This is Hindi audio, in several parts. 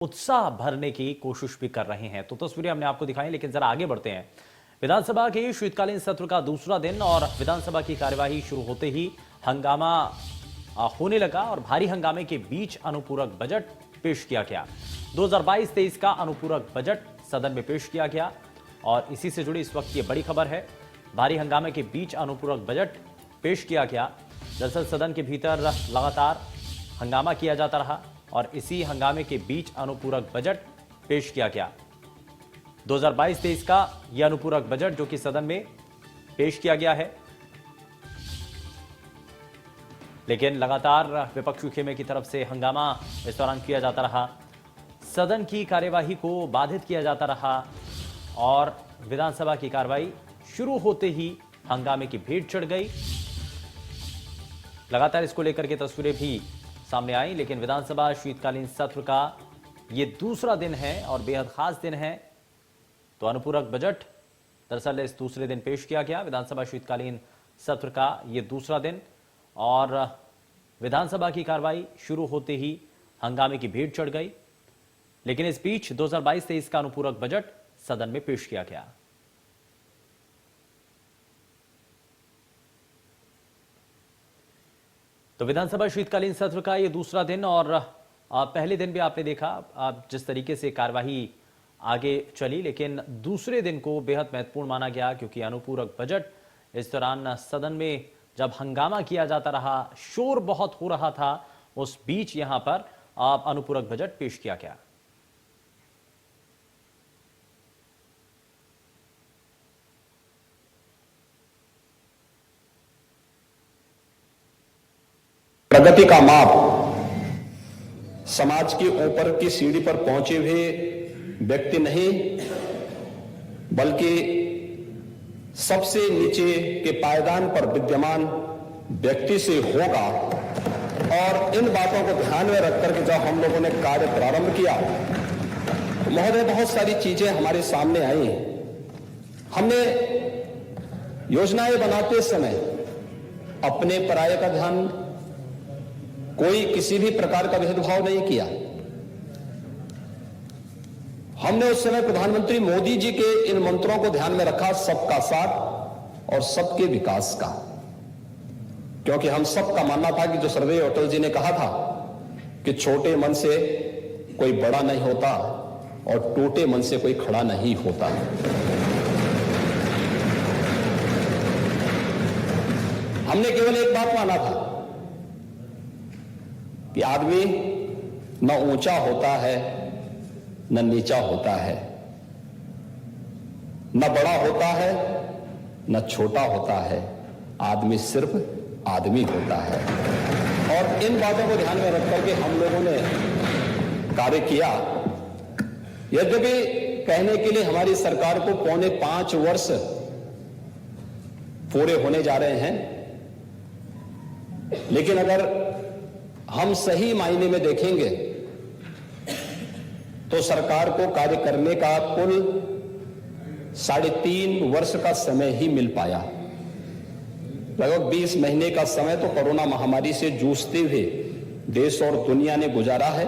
उत्साह भरने की कोशिश भी कर रहे हैं। तो तस्वीरें हमने आपको दिखाई, लेकिन जरा आगे बढ़ते हैं। विधानसभा के शीतकालीन सत्र का दूसरा दिन और विधानसभा की कार्यवाही शुरू होते ही हंगामा होने लगा और भारी हंगामे के बीच अनुपूरक बजट पेश किया गया। 2022-23 का अनुपूरक बजट सदन में पेश किया गया और इसी से जुड़ी इस वक्त की बड़ी खबर है। भारी हंगामे के बीच अनुपूरक बजट पेश किया गया। दरअसल सदन के भीतर लगातार हंगामा किया जाता रहा और इसी हंगामे के बीच अनुपूरक बजट पेश किया गया। 2022-23 का यह अनुपूरक बजट जो कि सदन में पेश किया गया है, लेकिन लगातार विपक्षी खेमे की तरफ से हंगामा इस दौरान किया जाता रहा। सदन की कार्यवाही को बाधित किया जाता रहा और विधानसभा की कार्यवाही शुरू होते ही हंगामे की भीड़ चढ़ गई। लगातार इसको लेकर के तस्वीरें भी सामने आई, लेकिन विधानसभा शीतकालीन सत्र का यह दूसरा दिन है और बेहद खास दिन है। तो अनुपूरक बजट दरअसल इस दूसरे दिन पेश किया गया। विधानसभा शीतकालीन सत्र का यह दूसरा दिन और विधानसभा की कार्रवाई शुरू होते ही हंगामे की भीड़ चढ़ गई, लेकिन इस बीच 2022-23 का अनुपूरक बजट सदन में पेश किया गया। तो विधानसभा शीतकालीन सत्र का यह दूसरा दिन और पहले दिन भी आपने देखा जिस तरीके से कार्यवाही आगे चली, लेकिन दूसरे दिन को बेहद महत्वपूर्ण माना गया क्योंकि अनुपूरक बजट इस दौरान सदन में जब हंगामा किया जाता रहा, शोर बहुत हो रहा था, उस बीच यहां पर अनुपूरक बजट पेश किया गया। प्रगति का माप समाज के ऊपर की सीढ़ी पर पहुंचे हुए व्यक्ति नहीं, बल्कि सबसे नीचे के पायदान पर विद्यमान व्यक्ति से होगा। और इन बातों को ध्यान में रखकर के जब हम लोगों ने कार्य प्रारंभ किया तो महोदय बहुत सारी चीजें हमारे सामने आई। हमने योजनाएं बनाते समय अपने पराये का ध्यान, कोई किसी भी प्रकार का भेदभाव नहीं किया। हमने उस समय प्रधानमंत्री मोदी जी के इन मंत्रों को ध्यान में रखा, सबका साथ और सबके विकास का, क्योंकि हम सबका मानना था कि जो सर्वदेव अटल जी ने कहा था कि छोटे मन से कोई बड़ा नहीं होता और टूटे मन से कोई खड़ा नहीं होता। हमने केवल एक बात माना था कि आदमी न ऊंचा होता है न नीचा होता है, न बड़ा होता है न छोटा होता है, आदमी सिर्फ आदमी होता है। और इन बातों को ध्यान में रख करके हम लोगों ने कार्य किया। यद्यपि कहने के लिए हमारी सरकार को 4.25 वर्ष पूरे होने जा रहे हैं, लेकिन अगर हम सही मायने में देखेंगे तो सरकार को कार्य करने का कुल 3.5 वर्ष का समय ही मिल पाया। लगभग 20 महीने का समय तो कोरोना महामारी से जूझते हुए देश और दुनिया ने गुजारा है।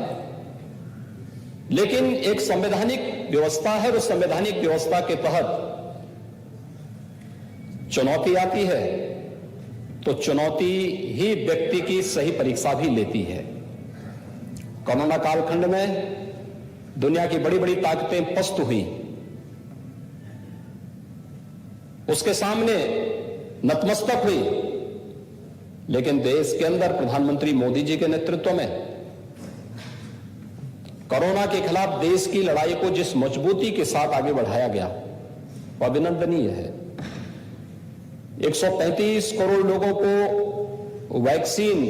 लेकिन एक संवैधानिक व्यवस्था है, उस संवैधानिक व्यवस्था के तहत चुनौती आती है तो चुनौती ही व्यक्ति की सही परीक्षा भी लेती है। कोरोना कालखंड में दुनिया की बड़ी बड़ी ताकतें पस्त हुई, उसके सामने नतमस्तक हुई, लेकिन देश के अंदर प्रधानमंत्री मोदी जी के नेतृत्व में कोरोना के खिलाफ देश की लड़ाई को जिस मजबूती के साथ आगे बढ़ाया गया वह अभिनंदनीय है। 135 करोड़ लोगों को वैक्सीन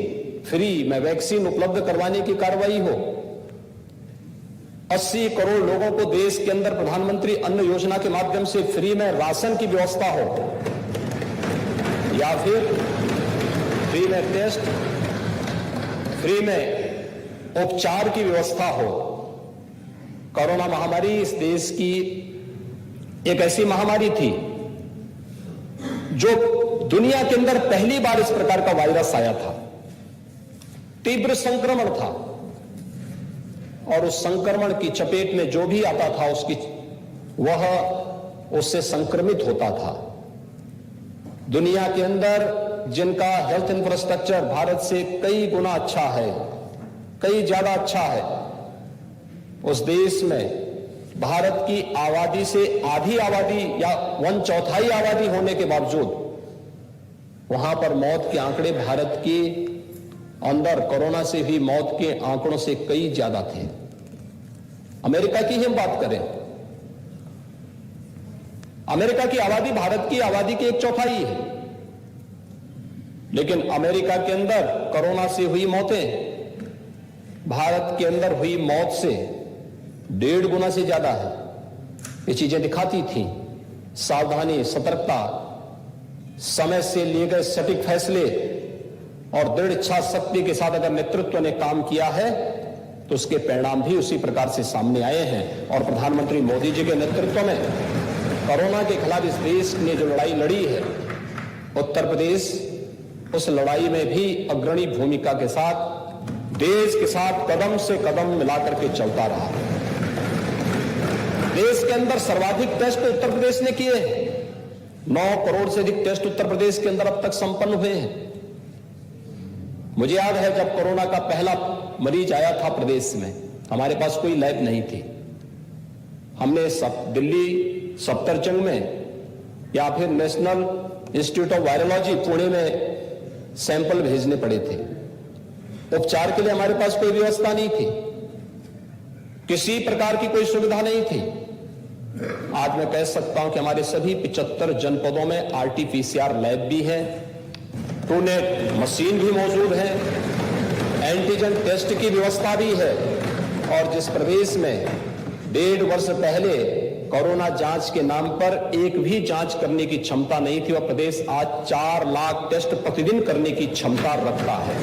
फ्री में वैक्सीन उपलब्ध करवाने की कार्रवाई हो, 80 करोड़ लोगों को देश के अंदर प्रधानमंत्री अन्न योजना के माध्यम से फ्री में राशन की व्यवस्था हो, या फिर फ्री में टेस्ट, फ्री में उपचार की व्यवस्था हो। कोरोना महामारी इस देश की एक ऐसी महामारी थी जो दुनिया के अंदर पहली बार इस प्रकार का वायरस आया था, तीव्र संक्रमण था। और उस संक्रमण की चपेट में जो भी आता था वह उससे संक्रमित होता था। दुनिया के अंदर जिनका हेल्थ इंफ्रास्ट्रक्चर भारत से कई गुना अच्छा है, कई ज्यादा अच्छा है, उस देश में भारत की आबादी से आधी आबादी या 1/4 आबादी होने के बावजूद वहां पर मौत के आंकड़े भारत के अंदर कोरोना से हुई मौत के आंकड़ों से कई ज्यादा थे। अमेरिका की ही हम बात करें, अमेरिका की आबादी भारत की आबादी की 1/4 है, लेकिन अमेरिका के अंदर कोरोना से हुई मौतें भारत के अंदर हुई मौत से 1.5 गुना से ज्यादा है। ये चीजें दिखाती थी सावधानी, सतर्कता, समय से लिए गए सटीक फैसले और दृढ़ इच्छा शक्ति के साथ अगर नेतृत्व ने काम किया है तो उसके परिणाम भी उसी प्रकार से सामने आए हैं। और प्रधानमंत्री मोदी जी के नेतृत्व में कोरोना के खिलाफ इस देश ने जो लड़ाई लड़ी है, उत्तर प्रदेश उस लड़ाई में भी अग्रणी भूमिका के साथ देश के साथ कदम से कदम मिलाकर के चलता रहा। देश के अंदर सर्वाधिक टेस्ट उत्तर प्रदेश ने किए हैं। 9 करोड़ से अधिक टेस्ट उत्तर प्रदेश के अंदर अब तक संपन्न हुए हैं। मुझे याद है जब कोरोना का पहला मरीज आया था प्रदेश में, हमारे पास कोई लैब नहीं थी। हमने दिल्ली सफदरजंग में या फिर national institute of virology Pune में सैंपल भेजने पड़े थे। उपचार के लिए हमारे पास कोई व्यवस्था नहीं थी, किसी प्रकार की कोई सुविधा नहीं थी। आज मैं कह सकता हूं कि हमारे सभी 75 जनपदों में आरटीपीसीआर लैब भी है, ट्रूनेट मशीन भी मौजूद है, एंटीजन टेस्ट की व्यवस्था भी है। और जिस प्रदेश में 1.5 वर्ष पहले कोरोना जांच के नाम पर एक भी जांच करने की क्षमता नहीं थी, वह प्रदेश आज 4 लाख टेस्ट प्रतिदिन करने की क्षमता रखता है।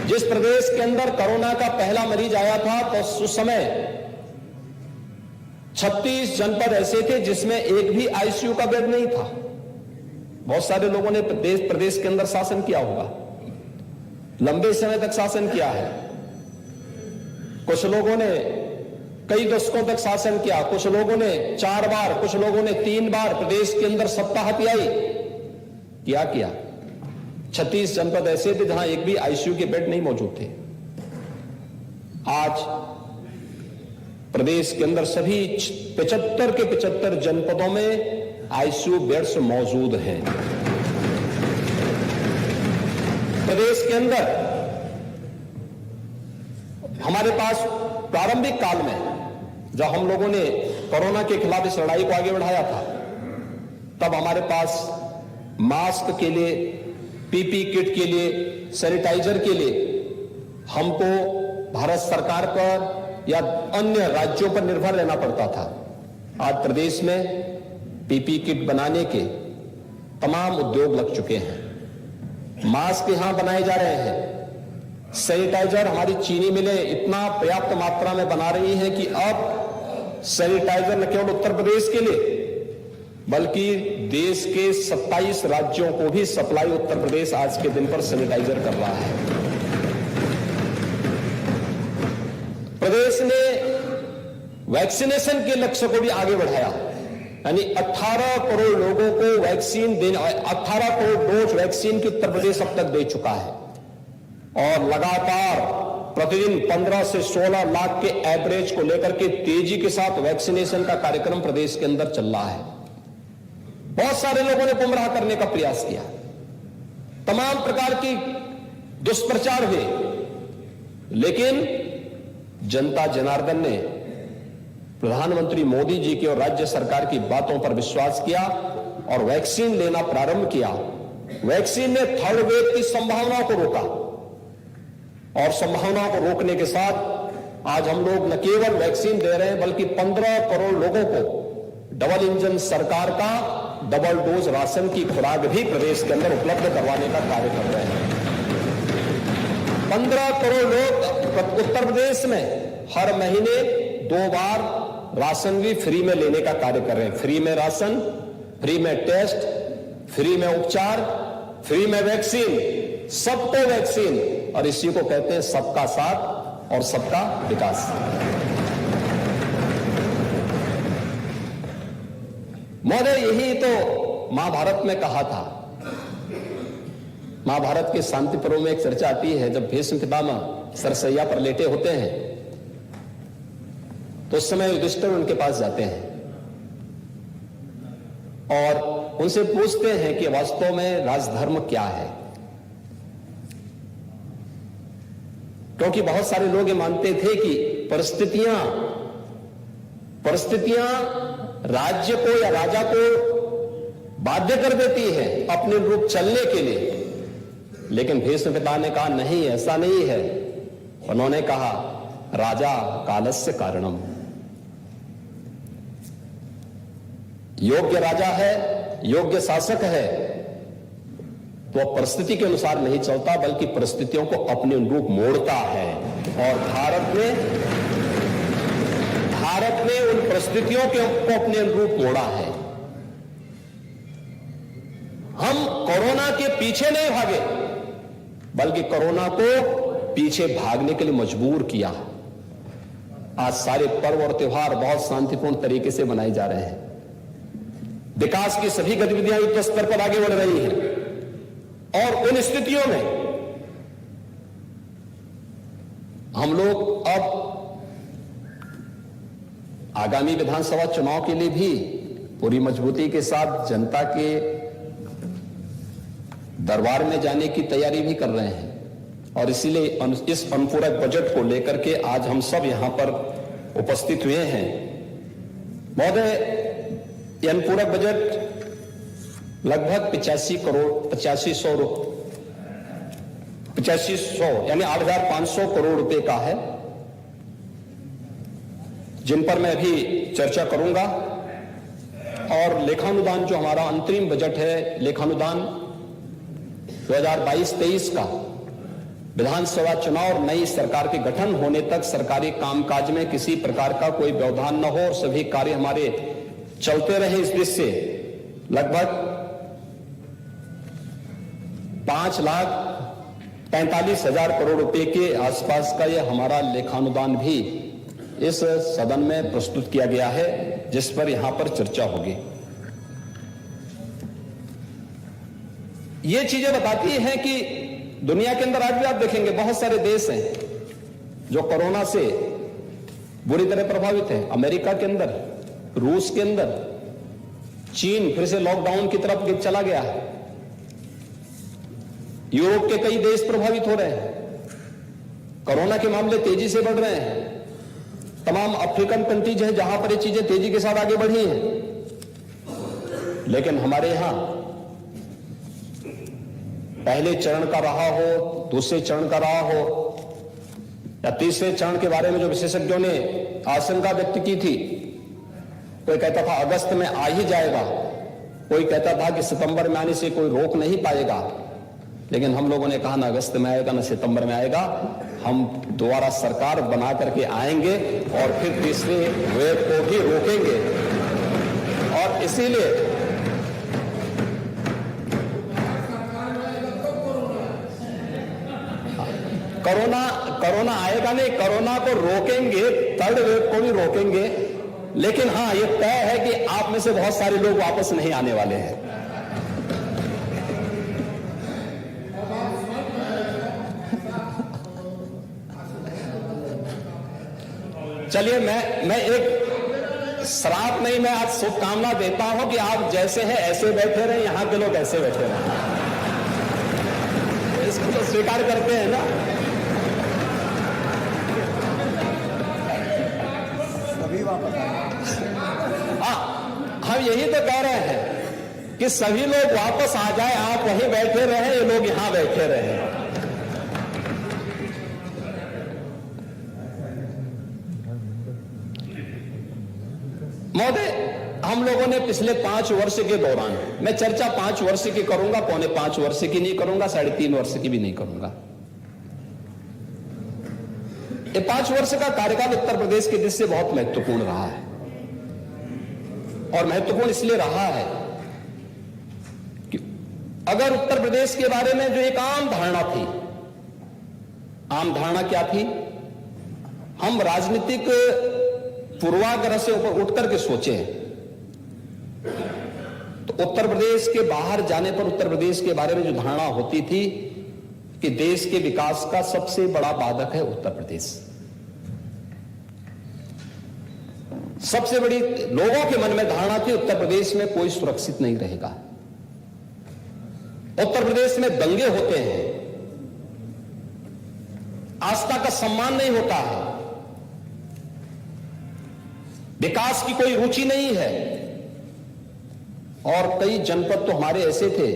जिस प्रदेश के अंदर कोरोना का पहला मरीज आया था तो उस समय 36 जनपद ऐसे थे जिसमें एक भी आईसीयू का बेड नहीं था। बहुत सारे लोगों ने प्रदेश के अंदर शासन किया होगा, लंबे समय तक शासन किया है। कुछ लोगों ने कई दशकों तक शासन किया, कुछ लोगों ने 4 बार, कुछ लोगों ने 3 बार प्रदेश के अंदर सत्ता हथियाई। क्या किया? 36 जनपद ऐसे थे जहां एक भी आईसीयू के बेड नहीं मौजूद थे। आज प्रदेश के अंदर सभी 75 के 75 जनपदों में आईसीयू बेड्स मौजूद हैं। प्रदेश के अंदर हमारे पास प्रारंभिक काल में जब हम लोगों ने कोरोना के खिलाफ इस लड़ाई को आगे बढ़ाया था, तब हमारे पास मास्क के लिए, पीपी किट के लिए, सैनिटाइजर के लिए हमको भारत सरकार पर या अन्य राज्यों पर निर्भर रहना पड़ता था। आज प्रदेश में पीपी किट बनाने के तमाम उद्योग लग चुके हैं, मास्क यहां बनाए जा रहे हैं, सैनिटाइजर हमारी चीनी मिलें इतना पर्याप्त मात्रा में बना रही हैं कि अब सैनिटाइजर न केवल उत्तर प्रदेश के लिए बल्कि देश के 27 राज्यों को भी सप्लाई उत्तर प्रदेश आज के दिन पर सैनिटाइजर कर रहा है। प्रदेश ने वैक्सीनेशन के लक्ष्य को भी आगे बढ़ाया, यानी 18 करोड़ लोगों को वैक्सीन देना, 18 करोड़ डोज वैक्सीन की उत्तर प्रदेश अब तक दे चुका है और लगातार प्रतिदिन 15 से 16 लाख के एवरेज को लेकर के तेजी के साथ वैक्सीनेशन का कार्यक्रम प्रदेश के अंदर चल रहा है। बहुत सारे लोगों ने गुमराह करने का प्रयास किया, तमाम प्रकार की दुष्प्रचार हुए, लेकिन जनता जनार्दन ने प्रधानमंत्री मोदी जी की और राज्य सरकार की बातों पर विश्वास किया और वैक्सीन लेना प्रारंभ किया। वैक्सीन ने थर्ड वेव की संभावनाओं को रोका और संभावनाओं को रोकने के साथ आज हम लोग न केवल वैक्सीन दे रहे हैं बल्कि 15 करोड़ लोगों को डबल इंजन सरकार का डबल डोज राशन की खुराक भी प्रदेश के अंदर उपलब्ध करवाने का कार्य कर रहे हैं। 15 करोड़ लोग उत्तर प्रदेश में हर महीने 2 बार राशन भी फ्री में लेने का कार्य कर रहे हैं। फ्री में राशन, फ्री में टेस्ट, फ्री में उपचार, फ्री में वैक्सीन, सबको वैक्सीन और इसी को कहते हैं सबका साथ और सबका विकास। महोदय, यही तो महाभारत में कहा था। महाभारत के शांति पर्व में एक चर्चा आती है, जब भीष्म पितामह सरसैया पर लेटे होते हैं तो उस समय युधिष्ठिर उनके पास जाते हैं और उनसे पूछते हैं कि वास्तव में राजधर्म क्या है। क्योंकि बहुत सारे लोग ये मानते थे कि परिस्थितियां राज्य को या राजा को बाध्य कर देती है अपने रूप चलने के लिए। लेकिन भीष्म पिता ने कहा नहीं, ऐसा नहीं है। उन्होंने कहा राजा कालस्य कारणम। योग्य राजा है, योग्य शासक है तो वह परिस्थिति के अनुसार नहीं चलता, बल्कि परिस्थितियों को अपने अनुरूप मोड़ता है। और भारत ने उन परिस्थितियों को अपने अनुरूप मोड़ा है। हम कोरोना के पीछे नहीं भागे, बल्कि कोरोना को पीछे भागने के लिए मजबूर किया। आज सारे पर्व और त्योहार बहुत शांतिपूर्ण तरीके से मनाए जा रहे हैं। विकास की सभी गतिविधियां युद्ध स्तर पर आगे बढ़ रही हैं। और उन स्थितियों में हम लोग अब आगामी विधानसभा चुनाव के लिए भी पूरी मजबूती के साथ जनता के दरबार में जाने की तैयारी भी कर रहे हैं। और इसीलिए इस अनुपूरक बजट को लेकर के आज हम सब यहां पर उपस्थित हुए हैं। महोदय, यह अनुपूरक बजट लगभग 8500 यानी 8,500 करोड़ रुपए का है, जिन पर मैं अभी चर्चा करूंगा। और लेखानुदान जो हमारा अंतरिम बजट है, लेखानुदान 2022-23 का विधानसभा चुनाव और नई सरकार के गठन होने तक सरकारी कामकाज में किसी प्रकार का कोई व्यवधान न हो और सभी कार्य हमारे चलते रहे, इस दृष्टि से लगभग 5,45,000 करोड़ रुपए के आसपास का यह हमारा लेखानुदान भी इस सदन में प्रस्तुत किया गया है, जिस पर यहां पर चर्चा होगी। ये चीजें बताती हैं कि दुनिया के अंदर आज भी आप देखेंगे बहुत सारे देश हैं जो कोरोना से बुरी तरह प्रभावित हैं। अमेरिका के अंदर, रूस के अंदर, चीन फिर से लॉकडाउन की तरफ चला गया है। यूरोप के कई देश प्रभावित हो रहे हैं, कोरोना के मामले तेजी से बढ़ रहे हैं। तमाम अफ्रीकन कंट्रीज हैं जहां पर ये चीजें तेजी के साथ आगे बढ़ी हैं। लेकिन हमारे यहां पहले चरण का रहा हो, दूसरे चरण का रहा हो या तीसरे चरण के बारे में जो विशेषज्ञों ने आशंका व्यक्त की थी, कोई कहता था अगस्त में आ ही जाएगा, कोई कहता था कि सितंबर में आने से कोई रोक नहीं पाएगा। लेकिन हम लोगों ने कहा ना अगस्त में आएगा ना सितंबर में आएगा, हम दोबारा सरकार बना करके आएंगे और फिर तीसरे वेव को भी रोकेंगे। और इसीलिए कोरोना आएगा नहीं, कोरोना को रोकेंगे, थर्ड वेव को भी रोकेंगे। लेकिन हां, यह तय है कि आप में से बहुत सारे लोग वापस नहीं आने वाले हैं। चलिए, मैं एक श्राप नहीं, मैं आज शुभकामना देता हूं कि आप जैसे हैं ऐसे बैठे रहे, यहां के लोग ऐसे बैठे रहे। इसको तो स्वीकार करते हैं ना। सभी वापस, हाँ, हम यही तो कह रहे हैं कि सभी लोग वापस आ जाए। आप वहीं बैठे रहे, ये लोग यहां बैठे रहे। महोदय, हम लोगों ने पिछले 5 वर्ष के दौरान, मैं चर्चा 5 वर्ष की करूंगा, 4.5 वर्ष की नहीं करूंगा, 3.5 वर्ष की भी नहीं करूंगा। ये 5 वर्ष का कार्यकाल उत्तर प्रदेश के दृष्टि से बहुत महत्वपूर्ण रहा है। और महत्वपूर्ण इसलिए रहा है कि अगर उत्तर प्रदेश के बारे में जो एक आम धारणा थी आम धारणा क्या थी? हम राजनीतिक पूर्वाग्रह से ऊपर उठ करके सोचे तो उत्तर प्रदेश के बाहर जाने पर उत्तर प्रदेश के बारे में जो धारणा होती थी कि देश के विकास का सबसे बड़ा बाधक है उत्तर प्रदेश, सबसे बड़ी लोगों के मन में धारणा थी उत्तर प्रदेश में कोई सुरक्षित नहीं रहेगा, उत्तर प्रदेश में दंगे होते हैं, आस्था का सम्मान नहीं होता है, विकास की कोई रुचि नहीं है। और कई जनपद तो हमारे ऐसे थे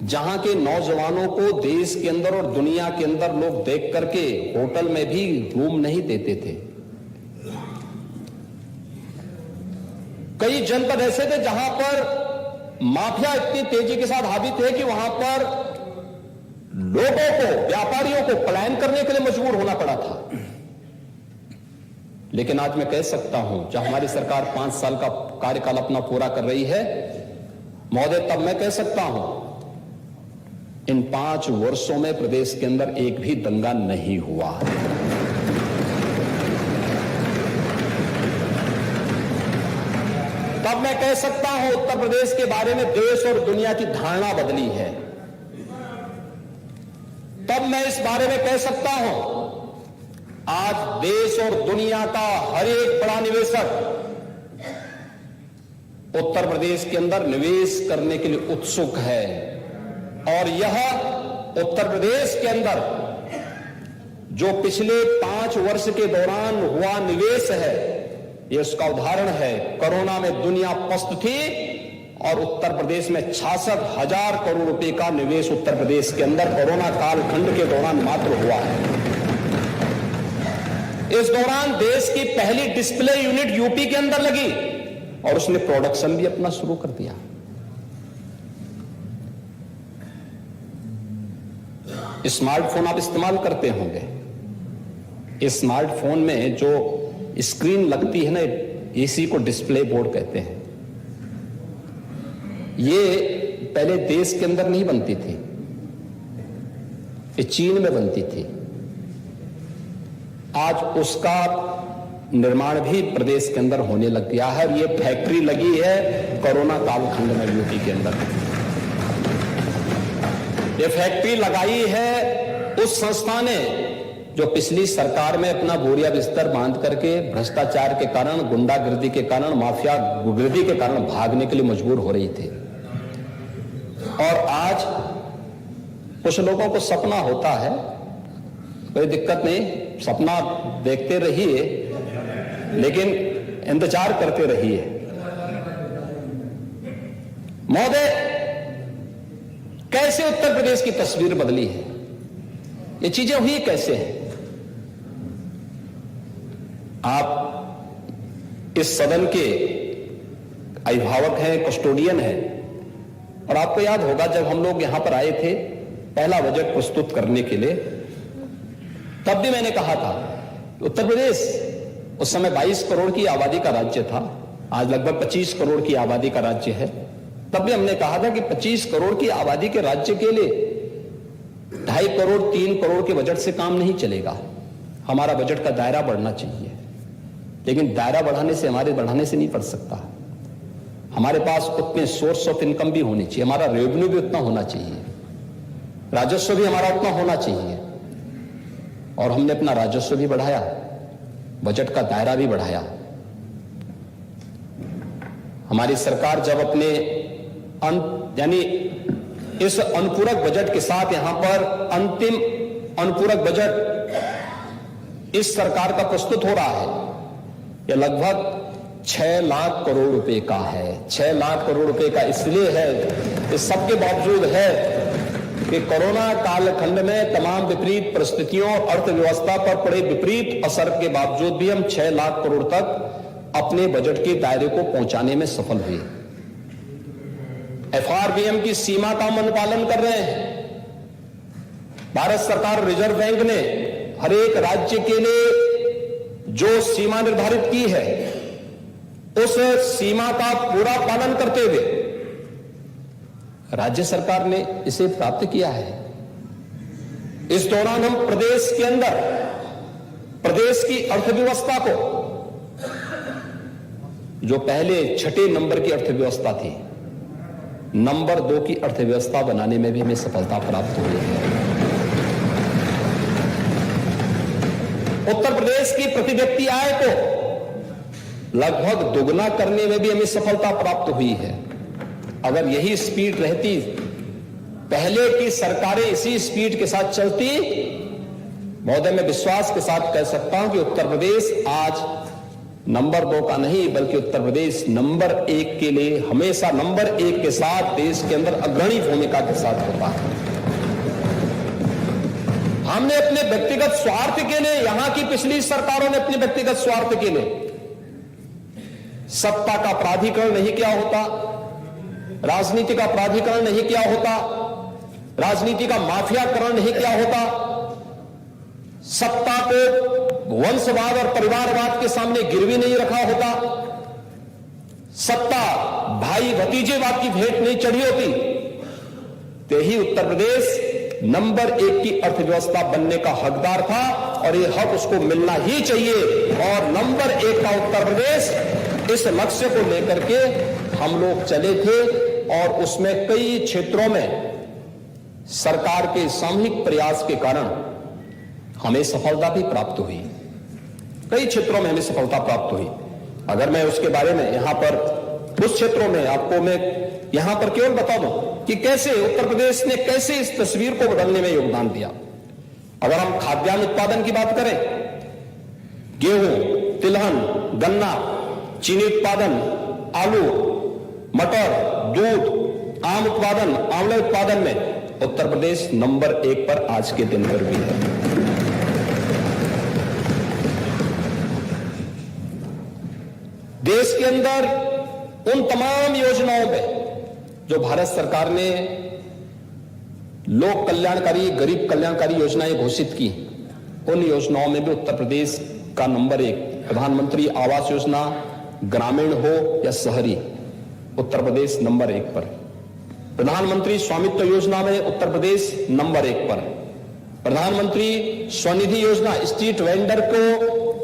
जहां के नौजवानों को देश के अंदर और दुनिया के अंदर लोग देख करके होटल में भी रूम नहीं देते थे। कई जनपद ऐसे थे जहां पर माफिया इतनी तेजी के साथ हावी थे कि वहां पर लोगों को, व्यापारियों को पलायन करने के लिए मजबूर होना पड़ा था। लेकिन आज मैं कह सकता हूं, जब हमारी सरकार 5 साल का कार्यकाल अपना पूरा कर रही है महोदय, तब मैं कह सकता हूं इन 5 वर्षों में प्रदेश के अंदर एक भी दंगा नहीं हुआ। तब मैं कह सकता हूं उत्तर प्रदेश के बारे में देश और दुनिया की धारणा बदली है। तब मैं इस बारे में कह सकता हूं आज देश और दुनिया का हर एक बड़ा निवेशक उत्तर प्रदेश के अंदर निवेश करने के लिए उत्सुक है। और यह उत्तर प्रदेश के अंदर जो पिछले 5 वर्ष के दौरान हुआ निवेश है, यह उसका उदाहरण है। कोरोना में दुनिया पस्त थी और उत्तर प्रदेश में 66,000 करोड़ रुपए का निवेश उत्तर प्रदेश के अंदर कोरोना कालखंड के दौरान मात्र हुआ है। इस दौरान देश की पहली डिस्प्ले यूनिट यूपी के अंदर लगी और उसने प्रोडक्शन भी अपना शुरू कर दिया। स्मार्टफोन आप इस्तेमाल करते होंगे, इस स्मार्टफोन में जो स्क्रीन लगती है ना, इसी को डिस्प्ले बोर्ड कहते हैं। ये पहले देश के अंदर नहीं बनती थी, ये चीन में बनती थी। आज उसका निर्माण भी प्रदेश के अंदर होने लग गया है और ये फैक्ट्री लगी है कोरोना कालखंड में यूपी के अंदर। ये फैक्ट्री लगाई है उस संस्था ने जो पिछली सरकार में अपना बोरिया बिस्तर बांध करके भ्रष्टाचार के कारण, गुंडागिर्दी के कारण, माफिया गुगर्दी के कारण भागने के लिए मजबूर हो रही थी। और आज कुछ लोगों को सपना होता है, कोई दिक्कत नहीं, सपना देखते रहिए लेकिन इंतजार करते रहिए। महोदय, कैसे उत्तर प्रदेश की तस्वीर बदली है, ये चीजें हुई कैसे हैं? आप इस सदन के अभिभावक हैं, कस्टोडियन हैं, और आपको याद होगा जब हम लोग यहां पर आए थे पहला बजट प्रस्तुत करने के लिए, तब भी मैंने कहा था उत्तर प्रदेश उस समय 22 करोड़ की आबादी का राज्य था, आज लगभग 25 करोड़ की आबादी का राज्य है। तब भी हमने कहा था कि 25 करोड़ की आबादी के राज्य के लिए 2.5 करोड़ 3 करोड़ के बजट से काम नहीं चलेगा, हमारा बजट का दायरा बढ़ना चाहिए। लेकिन दायरा बढ़ाने से नहीं बढ़ सकता, हमारे पास उतने सोर्स ऑफ इनकम भी होने चाहिए, हमारा रेवेन्यू भी उतना होना चाहिए, राजस्व भी हमारा उतना होना चाहिए। और हमने अपना राजस्व भी बढ़ाया, बजट का दायरा भी बढ़ाया। हमारी सरकार जब अपने यानी इस अनुपूरक बजट के साथ यहां पर अंतिम अनुपूरक बजट इस सरकार का प्रस्तुत हो रहा है, यह लगभग 6 लाख करोड़ रुपए का है। 6 लाख करोड़ रुपए का इसलिए है, इस सबके बावजूद है कि कोरोना कालखंड में तमाम विपरीत परिस्थितियों और अर्थव्यवस्था पर पड़े विपरीत असर के बावजूद भी हम 6 लाख करोड़ तक अपने बजट के दायरे को पहुंचाने में सफल हुए। एफआरबीएम की सीमा का हम अनुपालन कर रहे हैं। भारत सरकार, रिजर्व बैंक ने हर एक राज्य के लिए जो सीमा निर्धारित की है, उस सीमा का पूरा पालन करते हुए राज्य सरकार ने इसे प्राप्त किया है। इस दौरान हम प्रदेश के अंदर प्रदेश की अर्थव्यवस्था को, जो पहले छठे नंबर की अर्थव्यवस्था थी, नंबर 2 की अर्थव्यवस्था बनाने में भी हमें सफलता प्राप्त हुई है। उत्तर प्रदेश की प्रति व्यक्ति आय को लगभग दोगुना करने में भी हमें सफलता प्राप्त हुई है। अगर यही स्पीड रहती, पहले की सरकारें इसी स्पीड के साथ चलती, महोदय मैं विश्वास के साथ कह सकता हूं कि उत्तर प्रदेश आज नंबर 2 का नहीं बल्कि उत्तर प्रदेश नंबर 1 के लिए हमेशा नंबर 1 के साथ देश के अंदर अग्रणी भूमिका के साथ होता है। हमने अपने व्यक्तिगत स्वार्थ के लिए, यहां की पिछली सरकारों ने अपने व्यक्तिगत स्वार्थ के लिए सत्ता का प्राधिकरण नहीं किया होता, राजनीति का प्राधिकरण नहीं किया होता, राजनीति का माफियाकरण नहीं किया होता, सत्ता को वंशवाद और परिवारवाद के सामने गिरवी नहीं रखा होता, सत्ता भाई भतीजेवाद की भेंट नहीं चढ़ी होती, तो ही उत्तर प्रदेश नंबर 1 की अर्थव्यवस्था बनने का हकदार था और ये हक उसको मिलना ही चाहिए। और नंबर 1 का उत्तर प्रदेश, इस लक्ष्य को लेकर के हम लोग चले थे और उसमें कई क्षेत्रों में सरकार के सामूहिक प्रयास के कारण हमें सफलता भी प्राप्त हुई। कई क्षेत्रों में हमें सफलता प्राप्त हुई। अगर मैं उसके बारे में यहां पर उस क्षेत्रों में आपको मैं यहां पर केवल बता दूं कि कैसे उत्तर प्रदेश ने कैसे इस तस्वीर को बदलने में योगदान दिया। अगर हम खाद्यान्न उत्पादन की बात करें, गेहूं, तिलहन, गन्ना, चीनी उत्पादन, आलू, मटर, दूध, आम उत्पादन, आंवले उत्पादन में उत्तर प्रदेश नंबर 1 पर आज के दिन पर भी है। देश के अंदर उन तमाम योजनाओं में जो भारत सरकार ने लोक कल्याणकारी, गरीब कल्याणकारी योजनाएं घोषित की, उन योजनाओं में भी उत्तर प्रदेश का नंबर 1, प्रधानमंत्री आवास योजना, ग्रामीण हो या शहरी, उत्तर प्रदेश नंबर 1 पर। प्रधानमंत्री स्वामित्व योजना में उत्तर प्रदेश नंबर 1 पर। प्रधानमंत्री स्वनिधि योजना, स्ट्रीट वेंडर को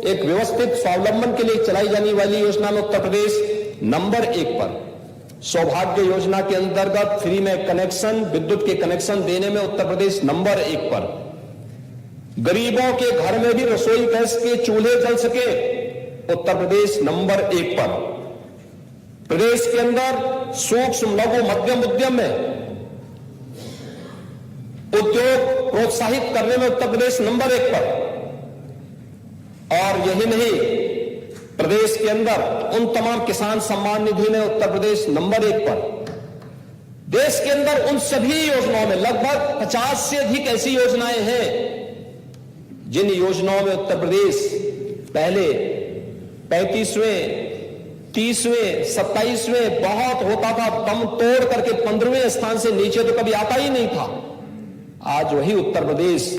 एक व्यवस्थित स्वावलंबन के लिए चलाई जाने वाली योजना में उत्तर प्रदेश नंबर 1 पर। सौभाग्य योजना के अंतर्गत फ्री में कनेक्शन, विद्युत के कनेक्शन देने में उत्तर प्रदेश नंबर 1 पर। गरीबों के घर में भी रसोई गैस के चूल्हे जल सके, उत्तर प्रदेश नंबर 1 पर। प्रदेश के अंदर सूक्ष्म लघु मध्यम उद्यम में उद्योग प्रोत्साहित करने में उत्तर प्रदेश नंबर 1 पर। और यही नहीं, प्रदेश के अंदर उन तमाम किसान सम्मान निधि में उत्तर प्रदेश नंबर 1 पर। देश के अंदर उन सभी योजनाओं में लगभग 50 से अधिक ऐसी योजनाएं हैं जिन योजनाओं में उत्तर प्रदेश पहले 35वें, 30वें, 27वें बहुत होता था, दम तोड़ करके 15वें स्थान से नीचे तो कभी आता ही नहीं था। आज वही उत्तर प्रदेश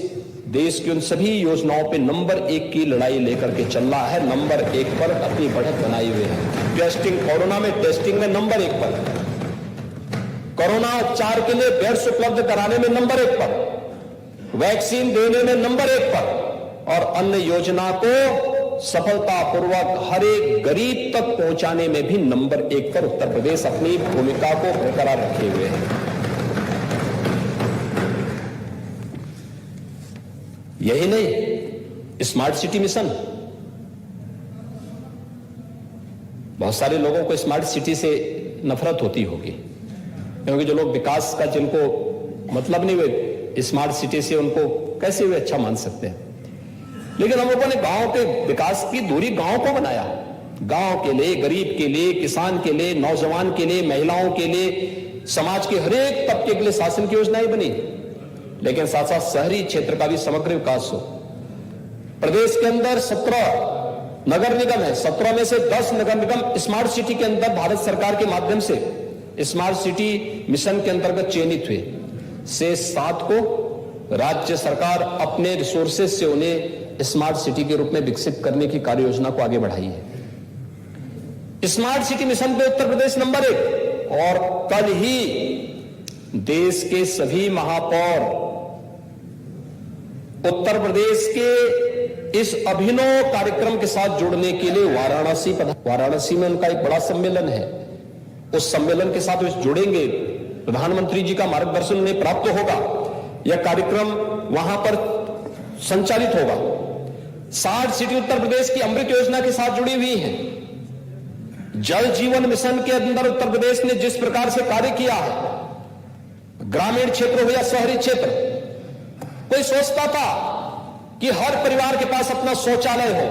देश की उन सभी योजनाओं पे नंबर 1 की लड़ाई लेकर के चल रहा है, नंबर 1 पर अपनी बढ़त बनाई हुई है। टेस्टिंग, कोरोना में टेस्टिंग में नंबर 1 पर, कोरोना उपचार के लिए बेड्स उपलब्ध कराने में नंबर 1 पर, वैक्सीन देने में नंबर 1 पर, और अन्य योजना को सफलतापूर्वक हर एक गरीब तक पहुंचाने में भी नंबर 1 पर उत्तर प्रदेश अपनी भूमिका को बरकरार रखे हुए है। यही नहीं, स्मार्ट सिटी मिशन, बहुत सारे लोगों को स्मार्ट सिटी से नफरत होती होगी, क्योंकि जो लोग विकास का जिनको मतलब नहीं हुए, स्मार्ट सिटी से उनको कैसे वे अच्छा मान सकते हैं। लेकिन हम लोगों ने गांव के विकास की दूरी गांव को बनाया, गांव के लिए, गरीब के लिए, किसान के लिए, नौजवान के लिए, महिलाओं के लिए, समाज के हर एक तबके के लिए शासन की योजनाएं बनी। लेकिन साथ साथ शहरी क्षेत्र का भी समग्र विकास हो। प्रदेश के अंदर 17 नगर निगम है, 17 में से 10 नगर निगम स्मार्ट सिटी के अंदर भारत सरकार के माध्यम से स्मार्ट सिटी मिशन के अंतर्गत चयनित हुए। शेष 7 को राज्य सरकार अपने रिसोर्सेज से उन्हें स्मार्ट सिटी के रूप में विकसित करने की कार्य योजना को आगे बढ़ाई है। स्मार्ट सिटी मिशन पे उत्तर प्रदेश नंबर 1। और कल ही देश के सभी महापौर उत्तर प्रदेश के इस अभिनव कार्यक्रम के साथ जुड़ने के लिए वाराणसी में उनका एक बड़ा सम्मेलन है। उस सम्मेलन के साथ वे जुड़ेंगे, प्रधानमंत्री जी का मार्गदर्शन उन्हें प्राप्त होगा, यह कार्यक्रम वहां पर संचालित होगा। 60 सिटी उत्तर प्रदेश की अमृत योजना के साथ जुड़ी हुई है। जल जीवन मिशन के अंदर उत्तर प्रदेश ने जिस प्रकार से कार्य किया है, ग्रामीण क्षेत्र हो या शहरी क्षेत्र, कोई सोचता था कि हर परिवार के पास अपना शौचालय हो,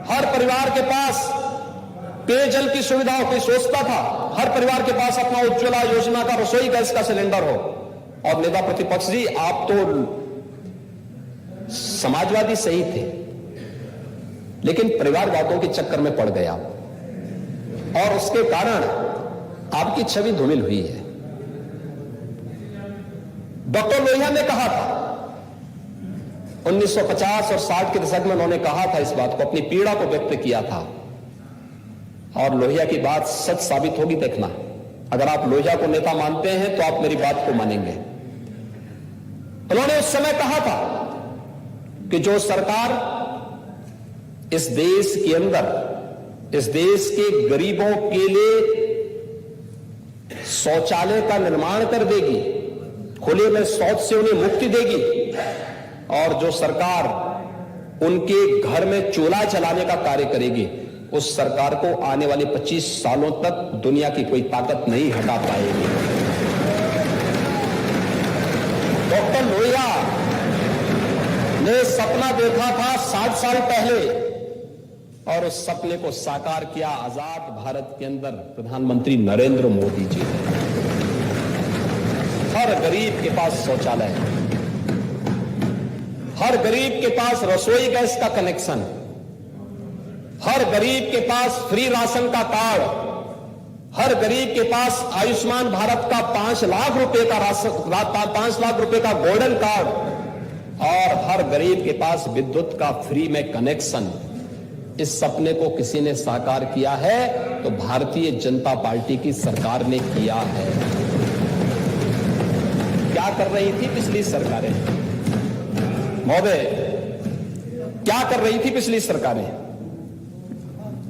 हर परिवार के पास पेयजल की सुविधा हो, कोई सोचता था हर परिवार के पास अपना उज्ज्वला योजना का रसोई गैस का सिलेंडर हो। और नेता प्रतिपक्ष जी, आप तो समाजवादी सही थे, लेकिन परिवारवादों के चक्कर में पड़ गए आप, और उसके कारण आपकी छवि धूमिल हुई है। डॉक्टर लोहिया ने कहा था 1950 और 60 के दशक में, उन्होंने कहा था इस बात को, अपनी पीड़ा को व्यक्त किया था, और लोहिया की बात सच साबित होगी। देखना, अगर आप लोहिया को नेता मानते हैं तो आप मेरी बात को मानेंगे। उन्होंने उस समय कहा था कि जो सरकार इस देश के अंदर, इस देश के गरीबों के लिए शौचालय का निर्माण कर देगी, खुले में शौच से उन्हें मुक्ति देगी, और जो सरकार उनके घर में चूल्हा जलाने का कार्य करेगी, उस सरकार को आने वाले 25 सालों तक दुनिया की कोई ताकत नहीं हटा पाएगी। डॉक्टर लोहिया ने सपना देखा था 60 साल पहले, और उस सपने को साकार किया आजाद भारत के अंदर प्रधानमंत्री नरेंद्र मोदी जी ने। हर गरीब के पास शौचालय है, हर गरीब के पास रसोई गैस का कनेक्शन, हर गरीब के पास फ्री राशन का कार्ड, हर गरीब के पास आयुष्मान भारत का 5 लाख रुपए का राशन, 5 लाख रुपए का गोल्डन कार्ड, और हर गरीब के पास विद्युत का फ्री में कनेक्शन। इस सपने को किसी ने साकार किया है तो भारतीय जनता पार्टी की सरकार ने किया है। क्या कर रही थी पिछली सरकारें महोदय, क्या कर रही थी पिछली सरकारें?